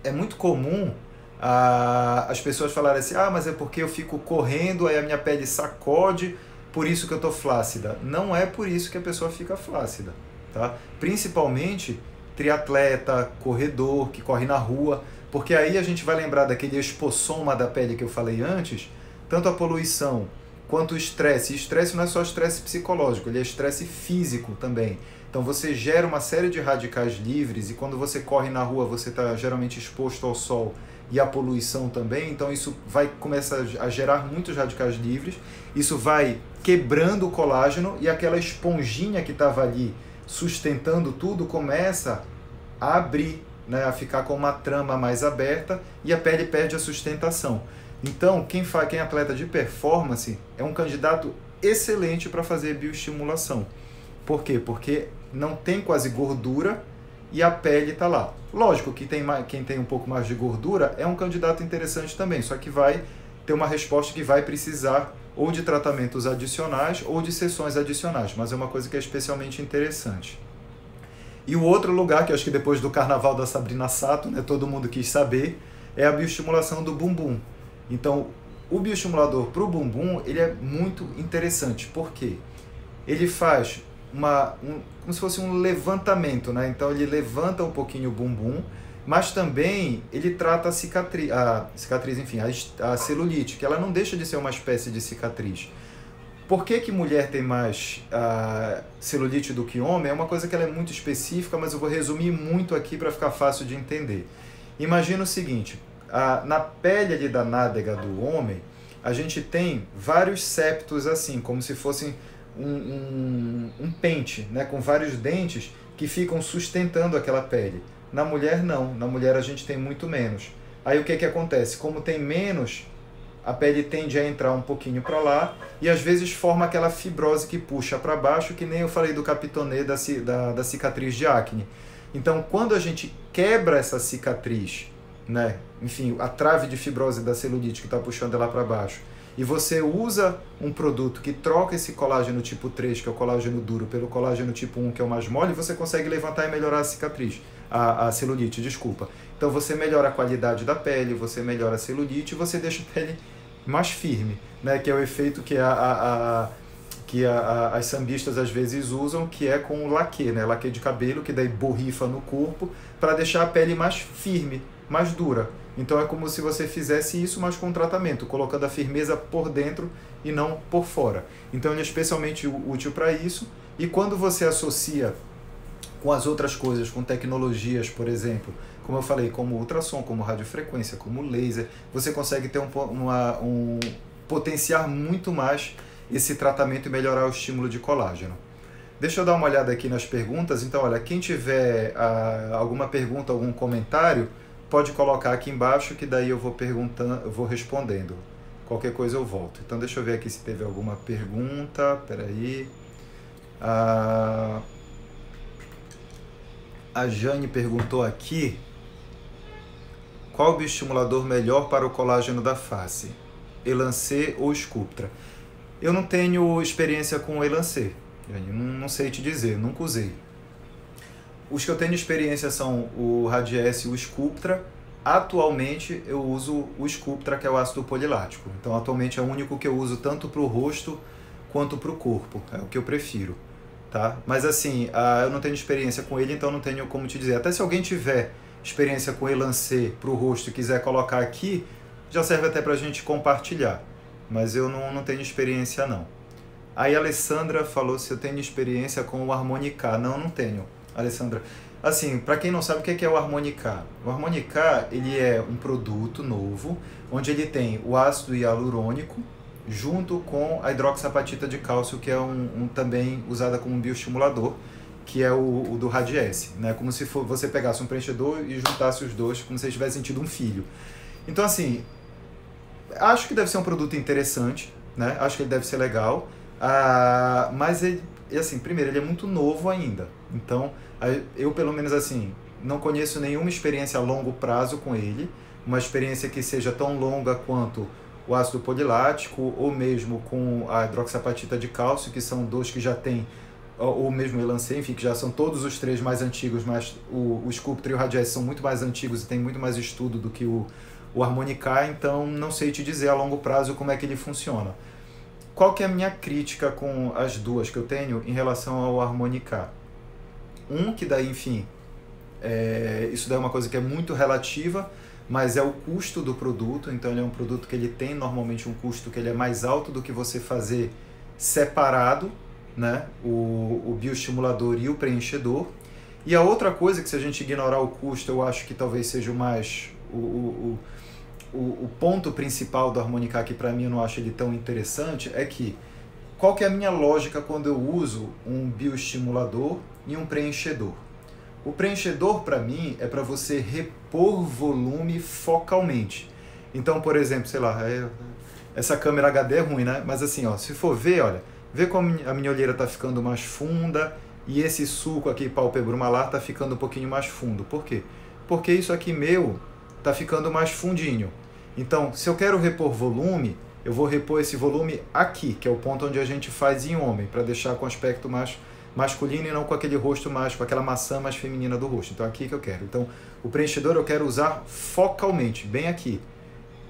é muito comum as pessoas falarem assim, ah, mas é porque eu fico correndo, aí a minha pele sacode, por isso que eu estou flácida. Não é por isso que a pessoa fica flácida, tá? Principalmente triatleta, corredor, que corre na rua, porque aí a gente vai lembrar daquele espossoma da pele que eu falei antes, tanto a poluição quanto o estresse. E estresse não é só estresse psicológico, ele é estresse físico também. Então você gera uma série de radicais livres e quando você corre na rua você está geralmente exposto ao sol e à poluição também, então isso vai começar a gerar muitos radicais livres, isso vai quebrando o colágeno e aquela esponjinha que estava ali sustentando tudo começa a abrir, né, a ficar com uma trama mais aberta e a pele perde a sustentação. Então, quem é atleta de performance é um candidato excelente para fazer bioestimulação. Por quê? Porque não tem quase gordura e a pele está lá. Lógico que quem tem um pouco mais de gordura é um candidato interessante também, só que vai ter uma resposta que vai precisar ou de tratamentos adicionais ou de sessões adicionais, mas é uma coisa que é especialmente interessante. E o outro lugar, que eu acho que depois do carnaval da Sabrina Sato, né, todo mundo quis saber, é a bioestimulação do bumbum. Então, o bioestimulador para o bumbum, ele é muito interessante. Por quê? Ele faz como se fosse um levantamento, né? Então, ele levanta um pouquinho o bumbum, mas também ele trata a cicatriz, enfim, a celulite, que ela não deixa de ser uma espécie de cicatriz. Por que mulher tem mais celulite do que homem? É uma coisa que ela é muito específica, mas eu vou resumir muito aqui para ficar fácil de entender. Imagina o seguinte, na pele ali da nádega do homem, a gente tem vários septos assim, como se fossem um pente, né, com vários dentes que ficam sustentando aquela pele. Na mulher não, na mulher a gente tem muito menos. Aí o que acontece? Como tem menos, a pele tende a entrar um pouquinho para lá e às vezes forma aquela fibrose que puxa para baixo, que nem eu falei do capitonê da cicatriz de acne. Então, quando a gente quebra essa cicatriz, né, enfim, a trave de fibrose da celulite que está puxando ela para baixo, e você usa um produto que troca esse colágeno tipo 3, que é o colágeno duro, pelo colágeno tipo 1, que é o mais mole, você consegue levantar e melhorar a cicatriz, a celulite, desculpa. Então você melhora a qualidade da pele, você melhora a celulite e você deixa a pele mais firme, né? Que é o efeito que as sambistas às vezes usam, que é com o laquê, né? Laquê de cabelo, que daí borrifa no corpo para deixar a pele mais firme, mais dura. Então é como se você fizesse isso, mas com tratamento, colocando a firmeza por dentro e não por fora. Então ele é especialmente útil para isso. E quando você associa com as outras coisas, com tecnologias, por exemplo, como eu falei, como ultrassom, como radiofrequência, como laser, você consegue ter potenciar muito mais esse tratamento e melhorar o estímulo de colágeno. Deixa eu dar uma olhada aqui nas perguntas. Então, olha, quem tiver alguma pergunta, algum comentário, pode colocar aqui embaixo, que daí eu vou perguntando, eu vou respondendo. Qualquer coisa eu volto. Então, deixa eu ver aqui se teve alguma pergunta. Peraí. A Jane perguntou aqui: qual o bioestimulador melhor para o colágeno da face? Elancê ou Sculptra? Eu não tenho experiência com o Elancê, não sei te dizer, nunca usei. Os que eu tenho experiência são o Radiesse e o Sculptra. Atualmente eu uso o Sculptra, que é o ácido polilático. Então atualmente é o único que eu uso tanto para o rosto quanto para o corpo, é o que eu prefiro. Tá? Mas assim, eu não tenho experiência com ele, então não tenho como te dizer. Até se alguém tiver experiência com Elancê para o rosto e quiser colocar aqui, já serve até para a gente compartilhar. Mas eu não tenho experiência não. Aí a Alessandra falou se eu tenho experiência com o Harmonica. Não tenho, Alessandra. Assim, para quem não sabe o que é o Harmonica. O Harmonica, ele é um produto novo, onde ele tem o ácido hialurônico, junto com a hidroxapatita de cálcio, que é também usada como bioestimulador, que é o do Radiesse, né? Como se você pegasse um preenchedor e juntasse os dois, como se você tivesse sentido um filho. Então, assim, acho que deve ser um produto interessante, né? Acho que ele deve ser legal, mas ele, assim, primeiro, ele é muito novo ainda. Então, eu, pelo menos assim, não conheço nenhuma experiência a longo prazo com ele, uma experiência que seja tão longa quanto o ácido polilático ou mesmo com a hidroxapatita de cálcio, que são dois que já tem, ou mesmo o Elancê, enfim, que já são todos os três mais antigos, mas o Sculptra e o Radiesse são muito mais antigos e tem muito mais estudo do que o Harmonica, então não sei te dizer a longo prazo como é que ele funciona. Qual que é a minha crítica com as duas que eu tenho em relação ao Harmonica? Que daí, enfim, isso daí é uma coisa que é muito relativa, mas é o custo do produto. Então ele é um produto que ele tem normalmente um custo que ele é mais alto do que você fazer separado, né? O bioestimulador e o preenchedor. E a outra coisa que, se a gente ignorar o custo, eu acho que talvez seja o ponto principal do Harmonica, que para mim eu não acho ele tão interessante, é que qual que é a minha lógica quando eu uso um bioestimulador e um preenchedor? O preenchedor, para mim, é para você repor volume focalmente. Então, por exemplo, sei lá, essa câmera HD é ruim, né? Mas assim, ó, se for ver, olha, vê como a minha olheira está ficando mais funda e esse sulco aqui pálpebro-malar está ficando um pouquinho mais fundo. Por quê? Porque isso aqui meu está ficando mais fundinho. Então, se eu quero repor volume, eu vou repor esse volume aqui, que é o ponto onde a gente faz em homem, para deixar com aspecto mais masculino e não com aquele rosto mais, com aquela maçã mais feminina do rosto. Então, aqui que eu quero. Então, o preenchedor eu quero usar focalmente, bem aqui.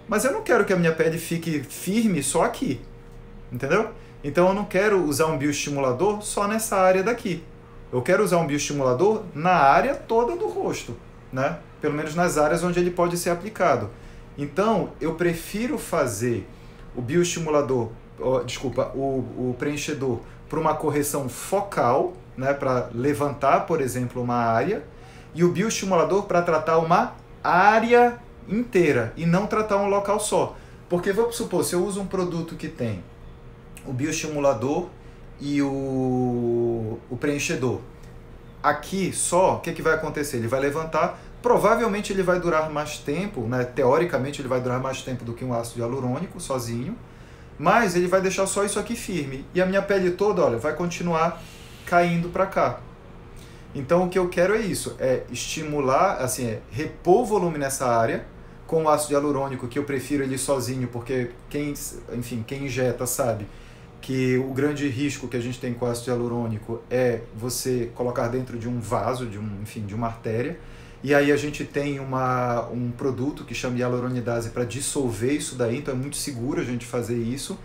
Mas eu não quero que a minha pele fique firme só aqui, entendeu? Então, eu não quero usar um bioestimulador só nessa área daqui. Eu quero usar um bioestimulador na área toda do rosto, né? Pelo menos nas áreas onde ele pode ser aplicado. Então, eu prefiro fazer o bioestimulador, o preenchedor para uma correção focal, né, para levantar, por exemplo, uma área, e o bioestimulador para tratar uma área inteira e não tratar um local só. Porque vamos supor, se eu uso um produto que tem o bioestimulador e o preenchedor, aqui só, o que vai acontecer? Ele vai levantar, provavelmente ele vai durar mais tempo, né? Teoricamente ele vai durar mais tempo do que um ácido hialurônico sozinho, mas ele vai deixar só isso aqui firme. E a minha pele toda, olha, vai continuar caindo para cá. Então o que eu quero é isso, é estimular, assim, repor o volume nessa área, com o ácido hialurônico, que eu prefiro ele sozinho, porque quem injeta sabe que o grande risco que a gente tem com o ácido hialurônico é você colocar dentro de um vaso, de uma artéria, e aí a gente tem um produto que chama hialuronidase para dissolver isso daí, então é muito seguro a gente fazer isso.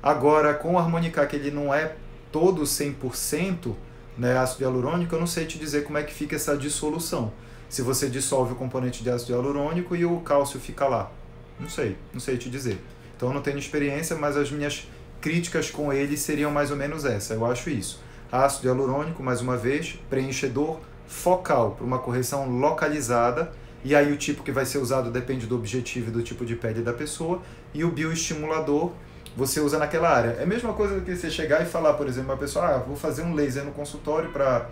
Agora, com o Harmonica, que ele não é todo 100%, né, ácido hialurônico, eu não sei te dizer como é que fica essa dissolução. Se você dissolve o componente de ácido hialurônico e o cálcio fica lá. Não sei te dizer. Então eu não tenho experiência, mas as minhas críticas com ele seriam mais ou menos essa, eu acho isso. Ácido hialurônico, mais uma vez, preenchedor focal, para uma correção localizada, e aí o tipo que vai ser usado depende do objetivo e do tipo de pele da pessoa, e o bioestimulador você usa naquela área. É a mesma coisa que você chegar e falar, por exemplo, uma pessoa, vou fazer um laser no consultório para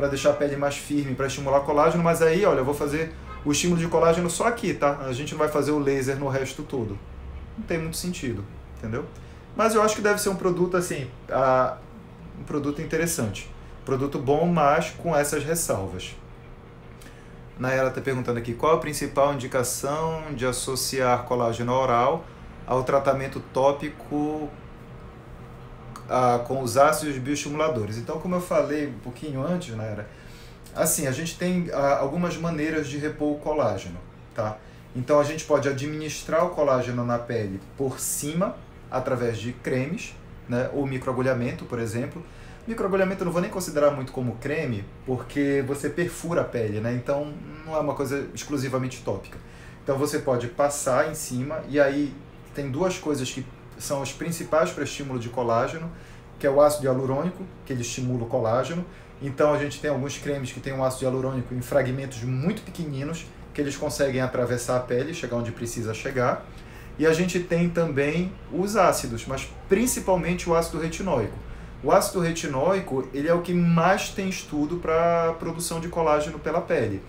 deixar a pele mais firme, para estimular colágeno, mas aí, olha, eu vou fazer o estímulo de colágeno só aqui, tá? A gente não vai fazer o laser no resto todo. Não tem muito sentido, entendeu? Mas eu acho que deve ser um produto, assim, um produto interessante. Produto bom, mas com essas ressalvas. Nayara está perguntando aqui, qual a principal indicação de associar colágeno oral ao tratamento tópico com os ácidos bioestimuladores? Então, como eu falei um pouquinho antes, Nayara, assim, a gente tem algumas maneiras de repor o colágeno, tá? Então, a gente pode administrar o colágeno na pele por cima, através de cremes, né, ou microagulhamento, por exemplo. Microagulhamento eu não vou nem considerar muito como creme, porque você perfura a pele, né? Então não é uma coisa exclusivamente tópica. Então você pode passar em cima, e aí tem duas coisas que são as principais para estímulo de colágeno, que é o ácido hialurônico, que ele estimula o colágeno. Então a gente tem alguns cremes que tem um ácido hialurônico em fragmentos muito pequeninos, que eles conseguem atravessar a pele, chegar onde precisa chegar. E a gente tem também os ácidos, mas principalmente o ácido retinóico. O ácido retinóico, ele é o que mais tem estudo para produção de colágeno pela pele.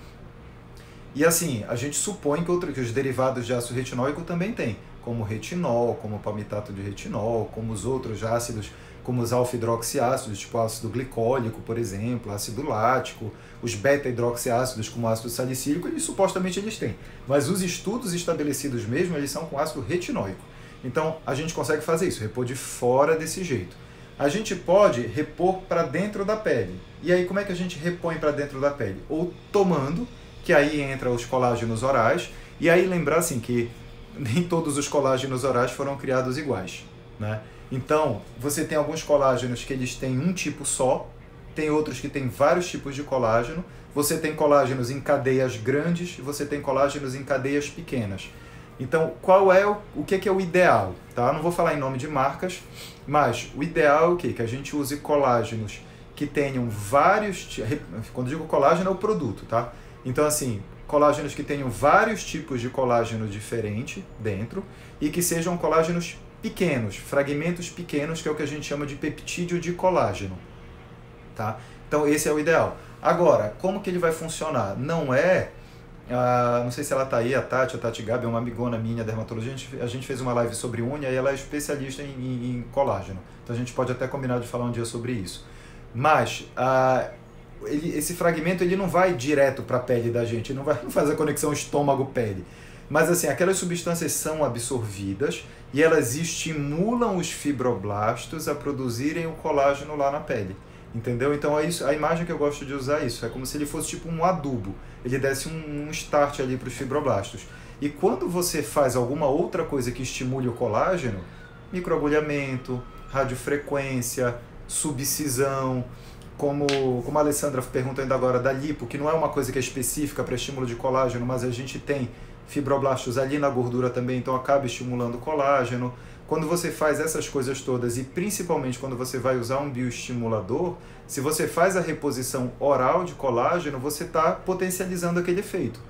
E assim, a gente supõe que os derivados de ácido retinóico também tem, como o retinol, como o palmitato de retinol, como os outros ácidos, como os alfa-hidroxiácidos, tipo ácido glicólico, por exemplo, ácido lático, os beta-hidroxiácidos, como ácido salicílico, supostamente eles têm. Mas os estudos estabelecidos mesmo, eles são com ácido retinóico. Então, a gente consegue fazer isso, repor de fora desse jeito. A gente pode repor para dentro da pele. E aí, como é que a gente repõe para dentro da pele? Ou tomando, que aí entra os colágenos orais. E aí, lembrar assim que nem todos os colágenos orais foram criados iguais, né? Então, você tem alguns colágenos que eles têm um tipo só, tem outros que têm vários tipos de colágeno, você tem colágenos em cadeias grandes e você tem colágenos em cadeias pequenas. Então, qual é o que é o ideal? Tá? Não vou falar em nome de marcas, mas o ideal é o quê? Que a gente use colágenos que tenham vários... Quando eu digo colágeno, é o produto, tá? Então, assim, colágenos que tenham vários tipos de colágeno diferente dentro e que sejam colágenos pequenos, fragmentos pequenos, que é o que a gente chama de peptídeo de colágeno. Tá? Então esse é o ideal. Agora, como que ele vai funcionar? Não é... não sei se ela tá aí, a Tati Gabi, é uma amigona minha, dermatologista. A gente fez uma live sobre unha e ela é especialista em colágeno. Então a gente pode até combinar de falar um dia sobre isso. Mas esse fragmento ele não vai direto para a pele da gente, ele não faz a conexão estômago-pele. Mas assim, aquelas substâncias são absorvidas e elas estimulam os fibroblastos a produzirem o colágeno lá na pele. Entendeu? Então é isso, a imagem que eu gosto de usar é isso, é como se ele fosse tipo um adubo, ele desse um start ali para os fibroblastos. E quando você faz alguma outra coisa que estimule o colágeno, microagulhamento, radiofrequência, subcisão, como a Alessandra perguntou ainda agora da lipo, que não é uma coisa que é específica para estímulo de colágeno, mas a gente tem fibroblastos ali na gordura também, então acaba estimulando o colágeno. Quando você faz essas coisas todas, e principalmente quando você vai usar um bioestimulador, se você faz a reposição oral de colágeno, você está potencializando aquele efeito.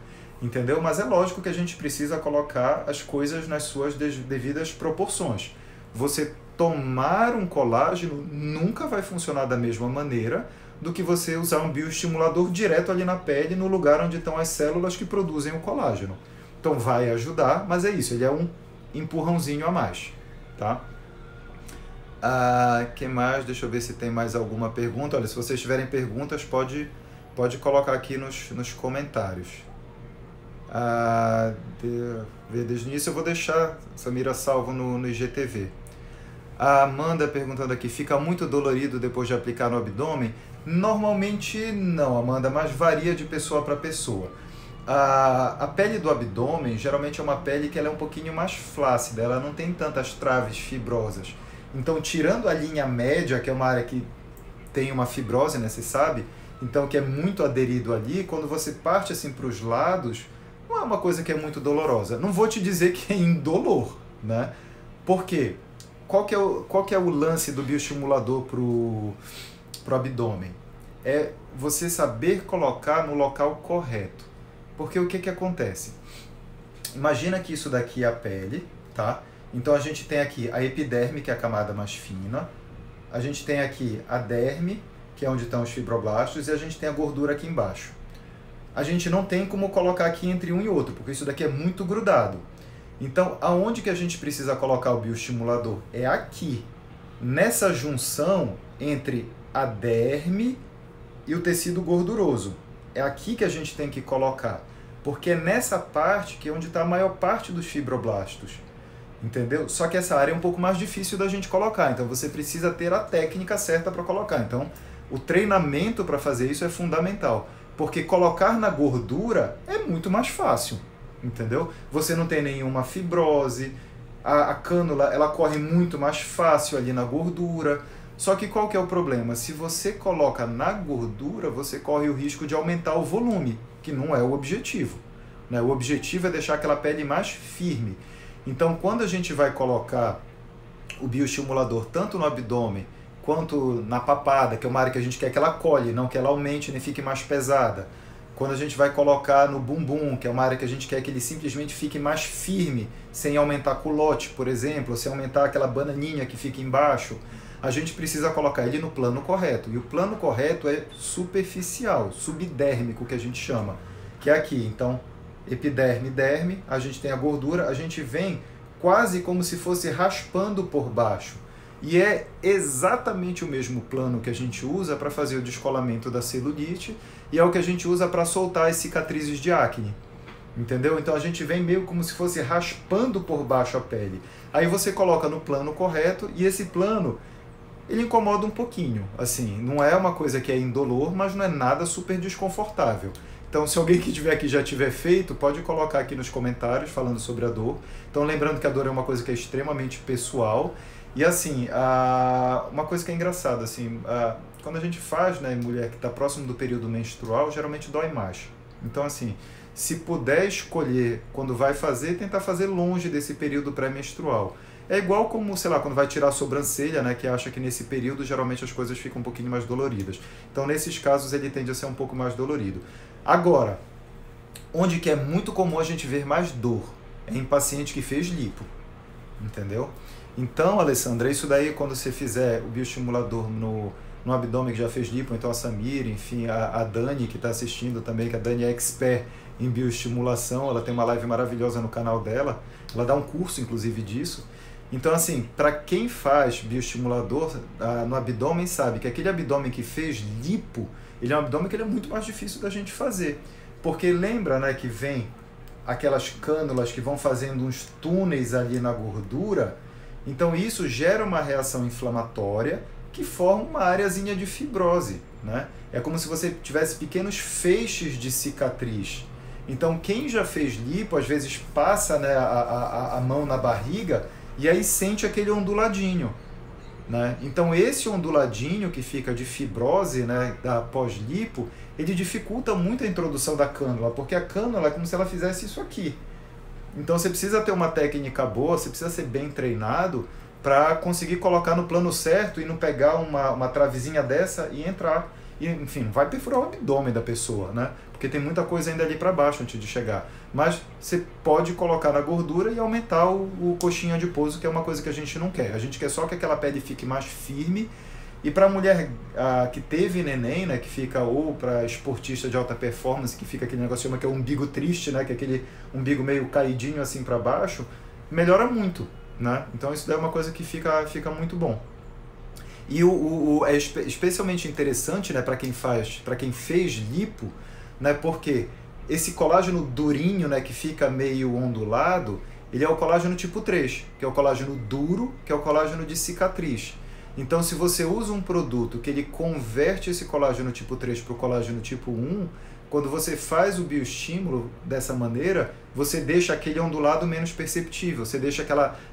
Entendeu? Mas é lógico que a gente precisa colocar as coisas nas suas devidas proporções. Você tomar um colágeno nunca vai funcionar da mesma maneira do que você usar um bioestimulador direto ali na pele, no lugar onde estão as células que produzem o colágeno. Então vai ajudar, mas é isso, ele é um empurrãozinho a mais. Tá? Que mais? Deixa eu ver se tem mais alguma pergunta. Olha, se vocês tiverem perguntas, pode colocar aqui nos comentários. Desde o início eu vou deixar Samira salvo no IGTV. A Amanda perguntando aqui, fica muito dolorido depois de aplicar no abdômen? Normalmente não, Amanda, mas varia de pessoa para pessoa. A pele do abdômen geralmente é uma pele que ela é um pouquinho mais flácida, ela não tem tantas traves fibrosas. Então, tirando a linha média, que é uma área que tem uma fibrose, né, você sabe? Então, que é muito aderido ali, quando você parte assim para os lados, não é uma coisa que é muito dolorosa. Não vou te dizer que é indolor, né? Por quê? Qual que é o lance do bioestimulador pro abdômen? É você saber colocar no local correto. Porque o que acontece? Imagina que isso daqui é a pele, tá? Então a gente tem aqui a epiderme, que é a camada mais fina. A gente tem aqui a derme, que é onde estão os fibroblastos, e a gente tem a gordura aqui embaixo. A gente não tem como colocar aqui entre um e outro, porque isso daqui é muito grudado. Então, aonde que a gente precisa colocar o bioestimulador? É aqui, nessa junção entre a derme e o tecido gorduroso. É aqui que a gente tem que colocar, porque é nessa parte que é onde está a maior parte dos fibroblastos, entendeu? Só que essa área é um pouco mais difícil da gente colocar, então você precisa ter a técnica certa para colocar. Então, o treinamento para fazer isso é fundamental, porque colocar na gordura é muito mais fácil, entendeu? Você não tem nenhuma fibrose, a cânula ela corre muito mais fácil ali na gordura. Só que qual que é o problema? Se você coloca na gordura, você corre o risco de aumentar o volume, que não é o objetivo, né? O objetivo é deixar aquela pele mais firme. Então, quando a gente vai colocar o bioestimulador tanto no abdômen quanto na papada, que é uma área que a gente quer que ela colhe, não que ela aumente nem fique mais pesada. Quando a gente vai colocar no bumbum, que é uma área que a gente quer que ele simplesmente fique mais firme, sem aumentar culote, por exemplo, sem aumentar aquela bananinha que fica embaixo, a gente precisa colocar ele no plano correto. E o plano correto é superficial, subdérmico, que a gente chama, que é aqui. Então, epiderme, derme, a gente tem a gordura, a gente vem quase como se fosse raspando por baixo. E é exatamente o mesmo plano que a gente usa para fazer o descolamento da celulite e é o que a gente usa para soltar as cicatrizes de acne. Entendeu? Então a gente vem meio como se fosse raspando por baixo a pele. Aí você coloca no plano correto e esse plano ele incomoda um pouquinho, assim, não é uma coisa que é indolor, mas não é nada super desconfortável. Então, se alguém que estiver aqui já tiver feito, pode colocar aqui nos comentários falando sobre a dor. Então, lembrando que a dor é uma coisa que é extremamente pessoal. E assim, uma coisa que é engraçada, assim, quando a gente faz, né, mulher que está próximo do período menstrual, geralmente dói mais. Então, assim, se puder escolher quando vai fazer, tentar fazer longe desse período pré-menstrual. É igual como, sei lá, quando vai tirar a sobrancelha, né, que acha que nesse período geralmente as coisas ficam um pouquinho mais doloridas. Então, nesses casos, ele tende a ser um pouco mais dolorido. Agora, onde que é muito comum a gente ver mais dor? É em paciente que fez lipo, entendeu? Então, Alessandra, isso daí quando você fizer o bioestimulador no abdômen, que já fez lipo, então a Samir, enfim, a Dani que está assistindo também, que a Dani é expert em bioestimulação, ela tem uma live maravilhosa no canal dela, ela dá um curso inclusive disso. Então, assim, para quem faz bioestimulador no abdômen, sabe que aquele abdômen que fez lipo, ele é um abdômen que ele é muito mais difícil da gente fazer. Porque lembra, né, que vem aquelas cânulas que vão fazendo uns túneis ali na gordura, então isso gera uma reação inflamatória que forma uma areazinha de fibrose, né? É como se você tivesse pequenos feixes de cicatriz. Então quem já fez lipo, às vezes passa, né, a mão na barriga e aí sente aquele onduladinho, né? Então esse onduladinho que fica de fibrose, né, da pós-lipo, ele dificulta muito a introdução da cânula, porque a cânula é como se ela fizesse isso aqui. Então você precisa ter uma técnica boa, você precisa ser bem treinado para conseguir colocar no plano certo e não pegar uma travezinha dessa e entrar. E, enfim, vai perfurar o abdômen da pessoa, né? Porque tem muita coisa ainda ali para baixo antes de chegar. Mas você pode colocar na gordura e aumentar o coxinho adiposo, que é uma coisa que a gente não quer. A gente quer só que aquela pele fique mais firme. E para a mulher que teve neném, né, que fica, ou para esportista de alta performance, que fica aquele negócio que é o umbigo triste, né, que é aquele umbigo meio caidinho assim para baixo, melhora muito, né? Então isso daí é uma coisa que fica muito bom. E é especialmente interessante, né, para quem fez lipo, né, porque esse colágeno durinho, né, que fica meio ondulado, ele é o colágeno tipo 3, que é o colágeno duro, que é o colágeno de cicatriz. Então, se você usa um produto que ele converte esse colágeno tipo 3 para o colágeno tipo 1, quando você faz o bioestímulo dessa maneira, você deixa aquele ondulado menos perceptível, você deixa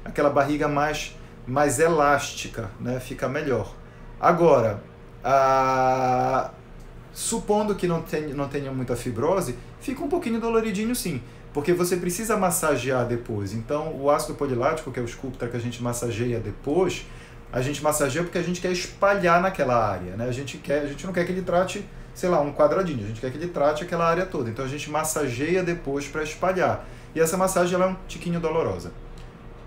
aquela barriga mais elástica, né? Fica melhor. Agora, supondo que não tenha muita fibrose, fica um pouquinho doloridinho sim, porque você precisa massagear depois. Então, o ácido polilático, que é o Sculptra que a gente massageia depois, a gente massageia porque a gente quer espalhar naquela área, né? A gente não quer que ele trate, sei lá, um quadradinho, a gente quer que ele trate aquela área toda. Então a gente massageia depois para espalhar. E essa massagem ela é um tiquinho dolorosa.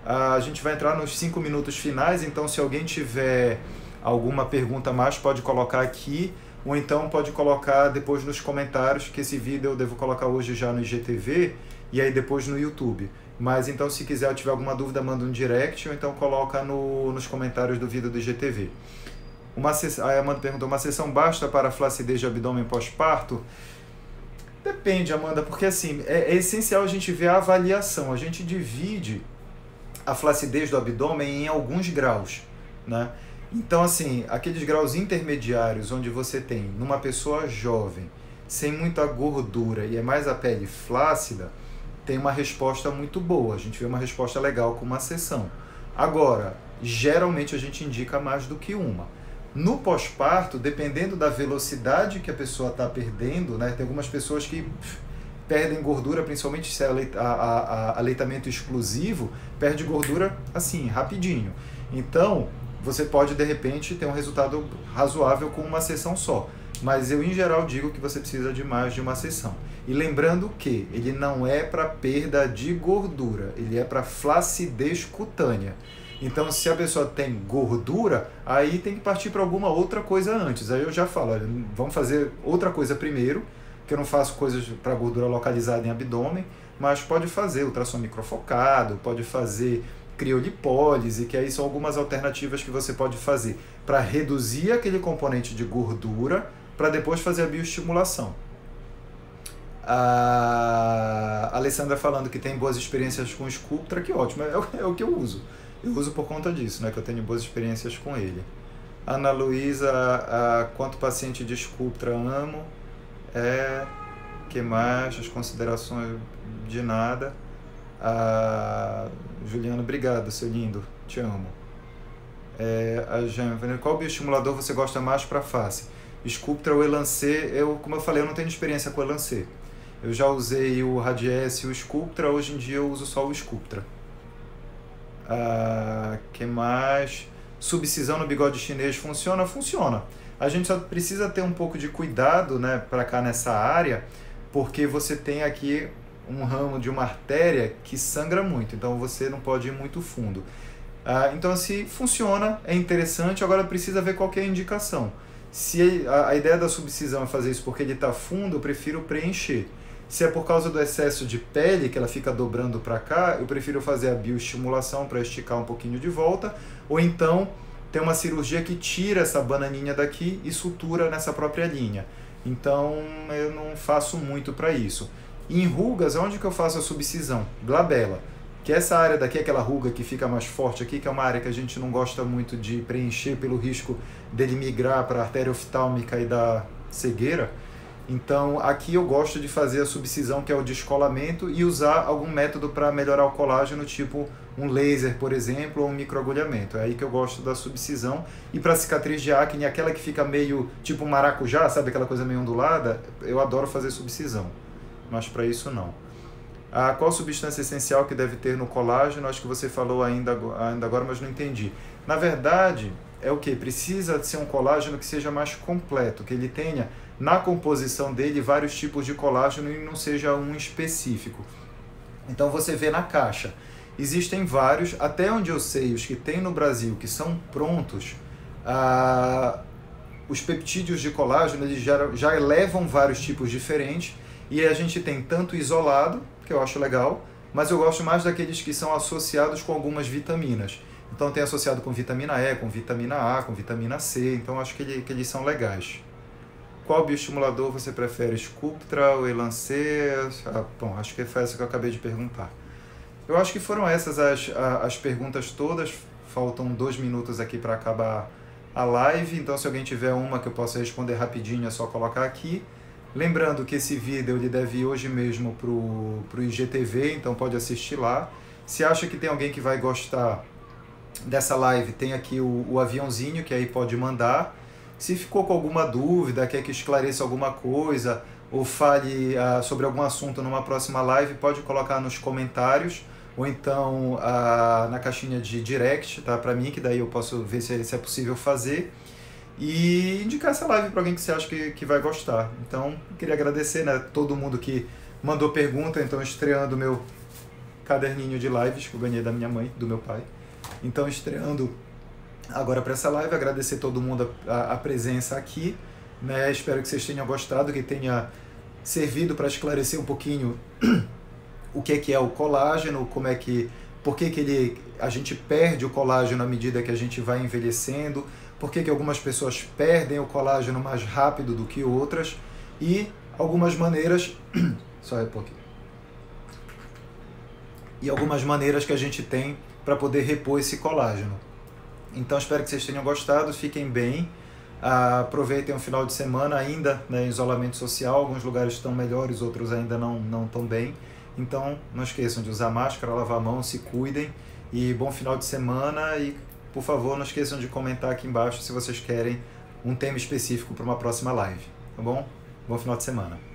A gente vai entrar nos 5 minutos finais, então se alguém tiver alguma pergunta mais, pode colocar aqui, ou então pode colocar depois nos comentários, que esse vídeo eu devo colocar hoje já no IGTV, e aí depois no YouTube. Mas então, se quiser, ou tiver alguma dúvida, manda um direct, ou então coloca nos comentários do vídeo do IGTV. A Amanda perguntou, uma sessão basta para flacidez de abdômen pós-parto? Depende, Amanda, porque assim, é essencial a gente ver a avaliação. A gente divide a flacidez do abdômen em alguns graus, né? Então, assim, aqueles graus intermediários, onde você tem, numa pessoa jovem, sem muita gordura e é mais a pele flácida, tem uma resposta muito boa, a gente vê uma resposta legal com uma sessão. Agora, geralmente a gente indica mais do que uma. No pós-parto, dependendo da velocidade que a pessoa está perdendo, né, tem algumas pessoas que perdem gordura, principalmente se é aleitamento exclusivo, perde gordura assim, rapidinho. Então, você pode de repente ter um resultado razoável com uma sessão só. Mas eu, em geral, digo que você precisa de mais de uma sessão. E lembrando que ele não é para perda de gordura, ele é para flacidez cutânea. Então, se a pessoa tem gordura, aí tem que partir para alguma outra coisa antes. Aí eu já falo, olha, vamos fazer outra coisa primeiro, que eu não faço coisas para gordura localizada em abdômen, mas pode fazer ultrassom microfocado, pode fazer criolipólise, que aí são algumas alternativas que você pode fazer para reduzir aquele componente de gordura, para depois fazer a bioestimulação. A Alessandra falando que tem boas experiências com o Sculptra, que ótimo, é o que eu uso. Eu uso por conta disso, né, que eu tenho boas experiências com ele. Ana Luísa, quanto paciente de Sculptra amo. Que mais? As considerações de nada. Juliana, obrigado, seu lindo, te amo. A Jane, qual bioestimulador você gosta mais para face? Sculptra ou Elancê? Como eu falei, eu não tenho experiência com o Elancê. Eu já usei o Radiesse e o Sculptra, hoje em dia eu uso só o Sculptra. Que mais? Subcisão no bigode chinês funciona? Funciona. A gente só precisa ter um pouco de cuidado, né, para cá nessa área, porque você tem aqui um ramo de uma artéria que sangra muito, então você não pode ir muito fundo. Então, assim, funciona, é interessante, agora precisa ver qual que é a indicação. Se a ideia da subcisão é fazer isso porque ele está fundo, eu prefiro preencher. Se é por causa do excesso de pele, que ela fica dobrando para cá, eu prefiro fazer a bioestimulação para esticar um pouquinho de volta, ou então tem uma cirurgia que tira essa bananinha daqui e sutura nessa própria linha. Então eu não faço muito para isso. Em rugas, onde que eu faço a subcisão? Glabela. Que essa área daqui, aquela ruga que fica mais forte aqui, que é uma área que a gente não gosta muito de preencher pelo risco dele migrar para a artéria oftálmica e da cegueira. Então aqui eu gosto de fazer a subcisão, que é o descolamento, e usar algum método para melhorar o colágeno, tipo um laser, por exemplo, ou um microagulhamento. É aí que eu gosto da subcisão. E para cicatriz de acne, aquela que fica meio tipo um maracujá, sabe aquela coisa meio ondulada, eu adoro fazer subcisão, mas para isso não. Qual substância essencial que deve ter no colágeno? Acho que você falou ainda agora, mas não entendi. Na verdade, é o que? Precisa ser um colágeno que seja mais completo, que ele tenha na composição dele vários tipos de colágeno e não seja um específico. Então você vê na caixa, existem vários, até onde eu sei, os que tem no Brasil, que são prontos, os peptídeos de colágeno eles já levam vários tipos diferentes, e a gente tem tanto isolado, que eu acho legal, mas eu gosto mais daqueles que são associados com algumas vitaminas. Então tem associado com vitamina E, com vitamina A, com vitamina C, então acho que eles são legais. Qual bioestimulador você prefere, Sculptra ou Elancê? Bom, acho que foi essa que eu acabei de perguntar. Eu acho que foram essas as perguntas todas, faltam 2 minutos aqui para acabar a live, então se alguém tiver uma que eu possa responder rapidinho é só colocar aqui. Lembrando que esse vídeo ele deve ir hoje mesmo pro IGTV, então pode assistir lá. Se acha que tem alguém que vai gostar dessa live, tem aqui o aviãozinho, que aí pode mandar. Se ficou com alguma dúvida, quer que esclareça alguma coisa, ou fale sobre algum assunto numa próxima live, pode colocar nos comentários, ou então na caixinha de direct, tá? Para mim, que daí eu posso ver se é possível fazer. E indicar essa live para alguém que você acha que vai gostar. Então, queria agradecer, né, todo mundo que mandou pergunta. Então, estreando meu caderninho de lives que eu ganhei da minha mãe, do meu pai. Então, estreando agora para essa live, agradecer todo mundo a presença aqui, né? Espero que vocês tenham gostado, que tenha servido para esclarecer um pouquinho o que é o colágeno, por que a gente perde o colágeno à medida que a gente vai envelhecendo, por que algumas pessoas perdem o colágeno mais rápido do que outras, e algumas maneiras só um pouquinho. E algumas maneiras que a gente tem para poder repor esse colágeno. Então espero que vocês tenham gostado, fiquem bem, aproveitem o final de semana ainda, né, em isolamento social, alguns lugares estão melhores, outros ainda não estão bem. Então não esqueçam de usar máscara, lavar a mão, se cuidem, e bom final de semana. E por favor, não esqueçam de comentar aqui embaixo se vocês querem um tema específico para uma próxima live, tá bom? Bom final de semana.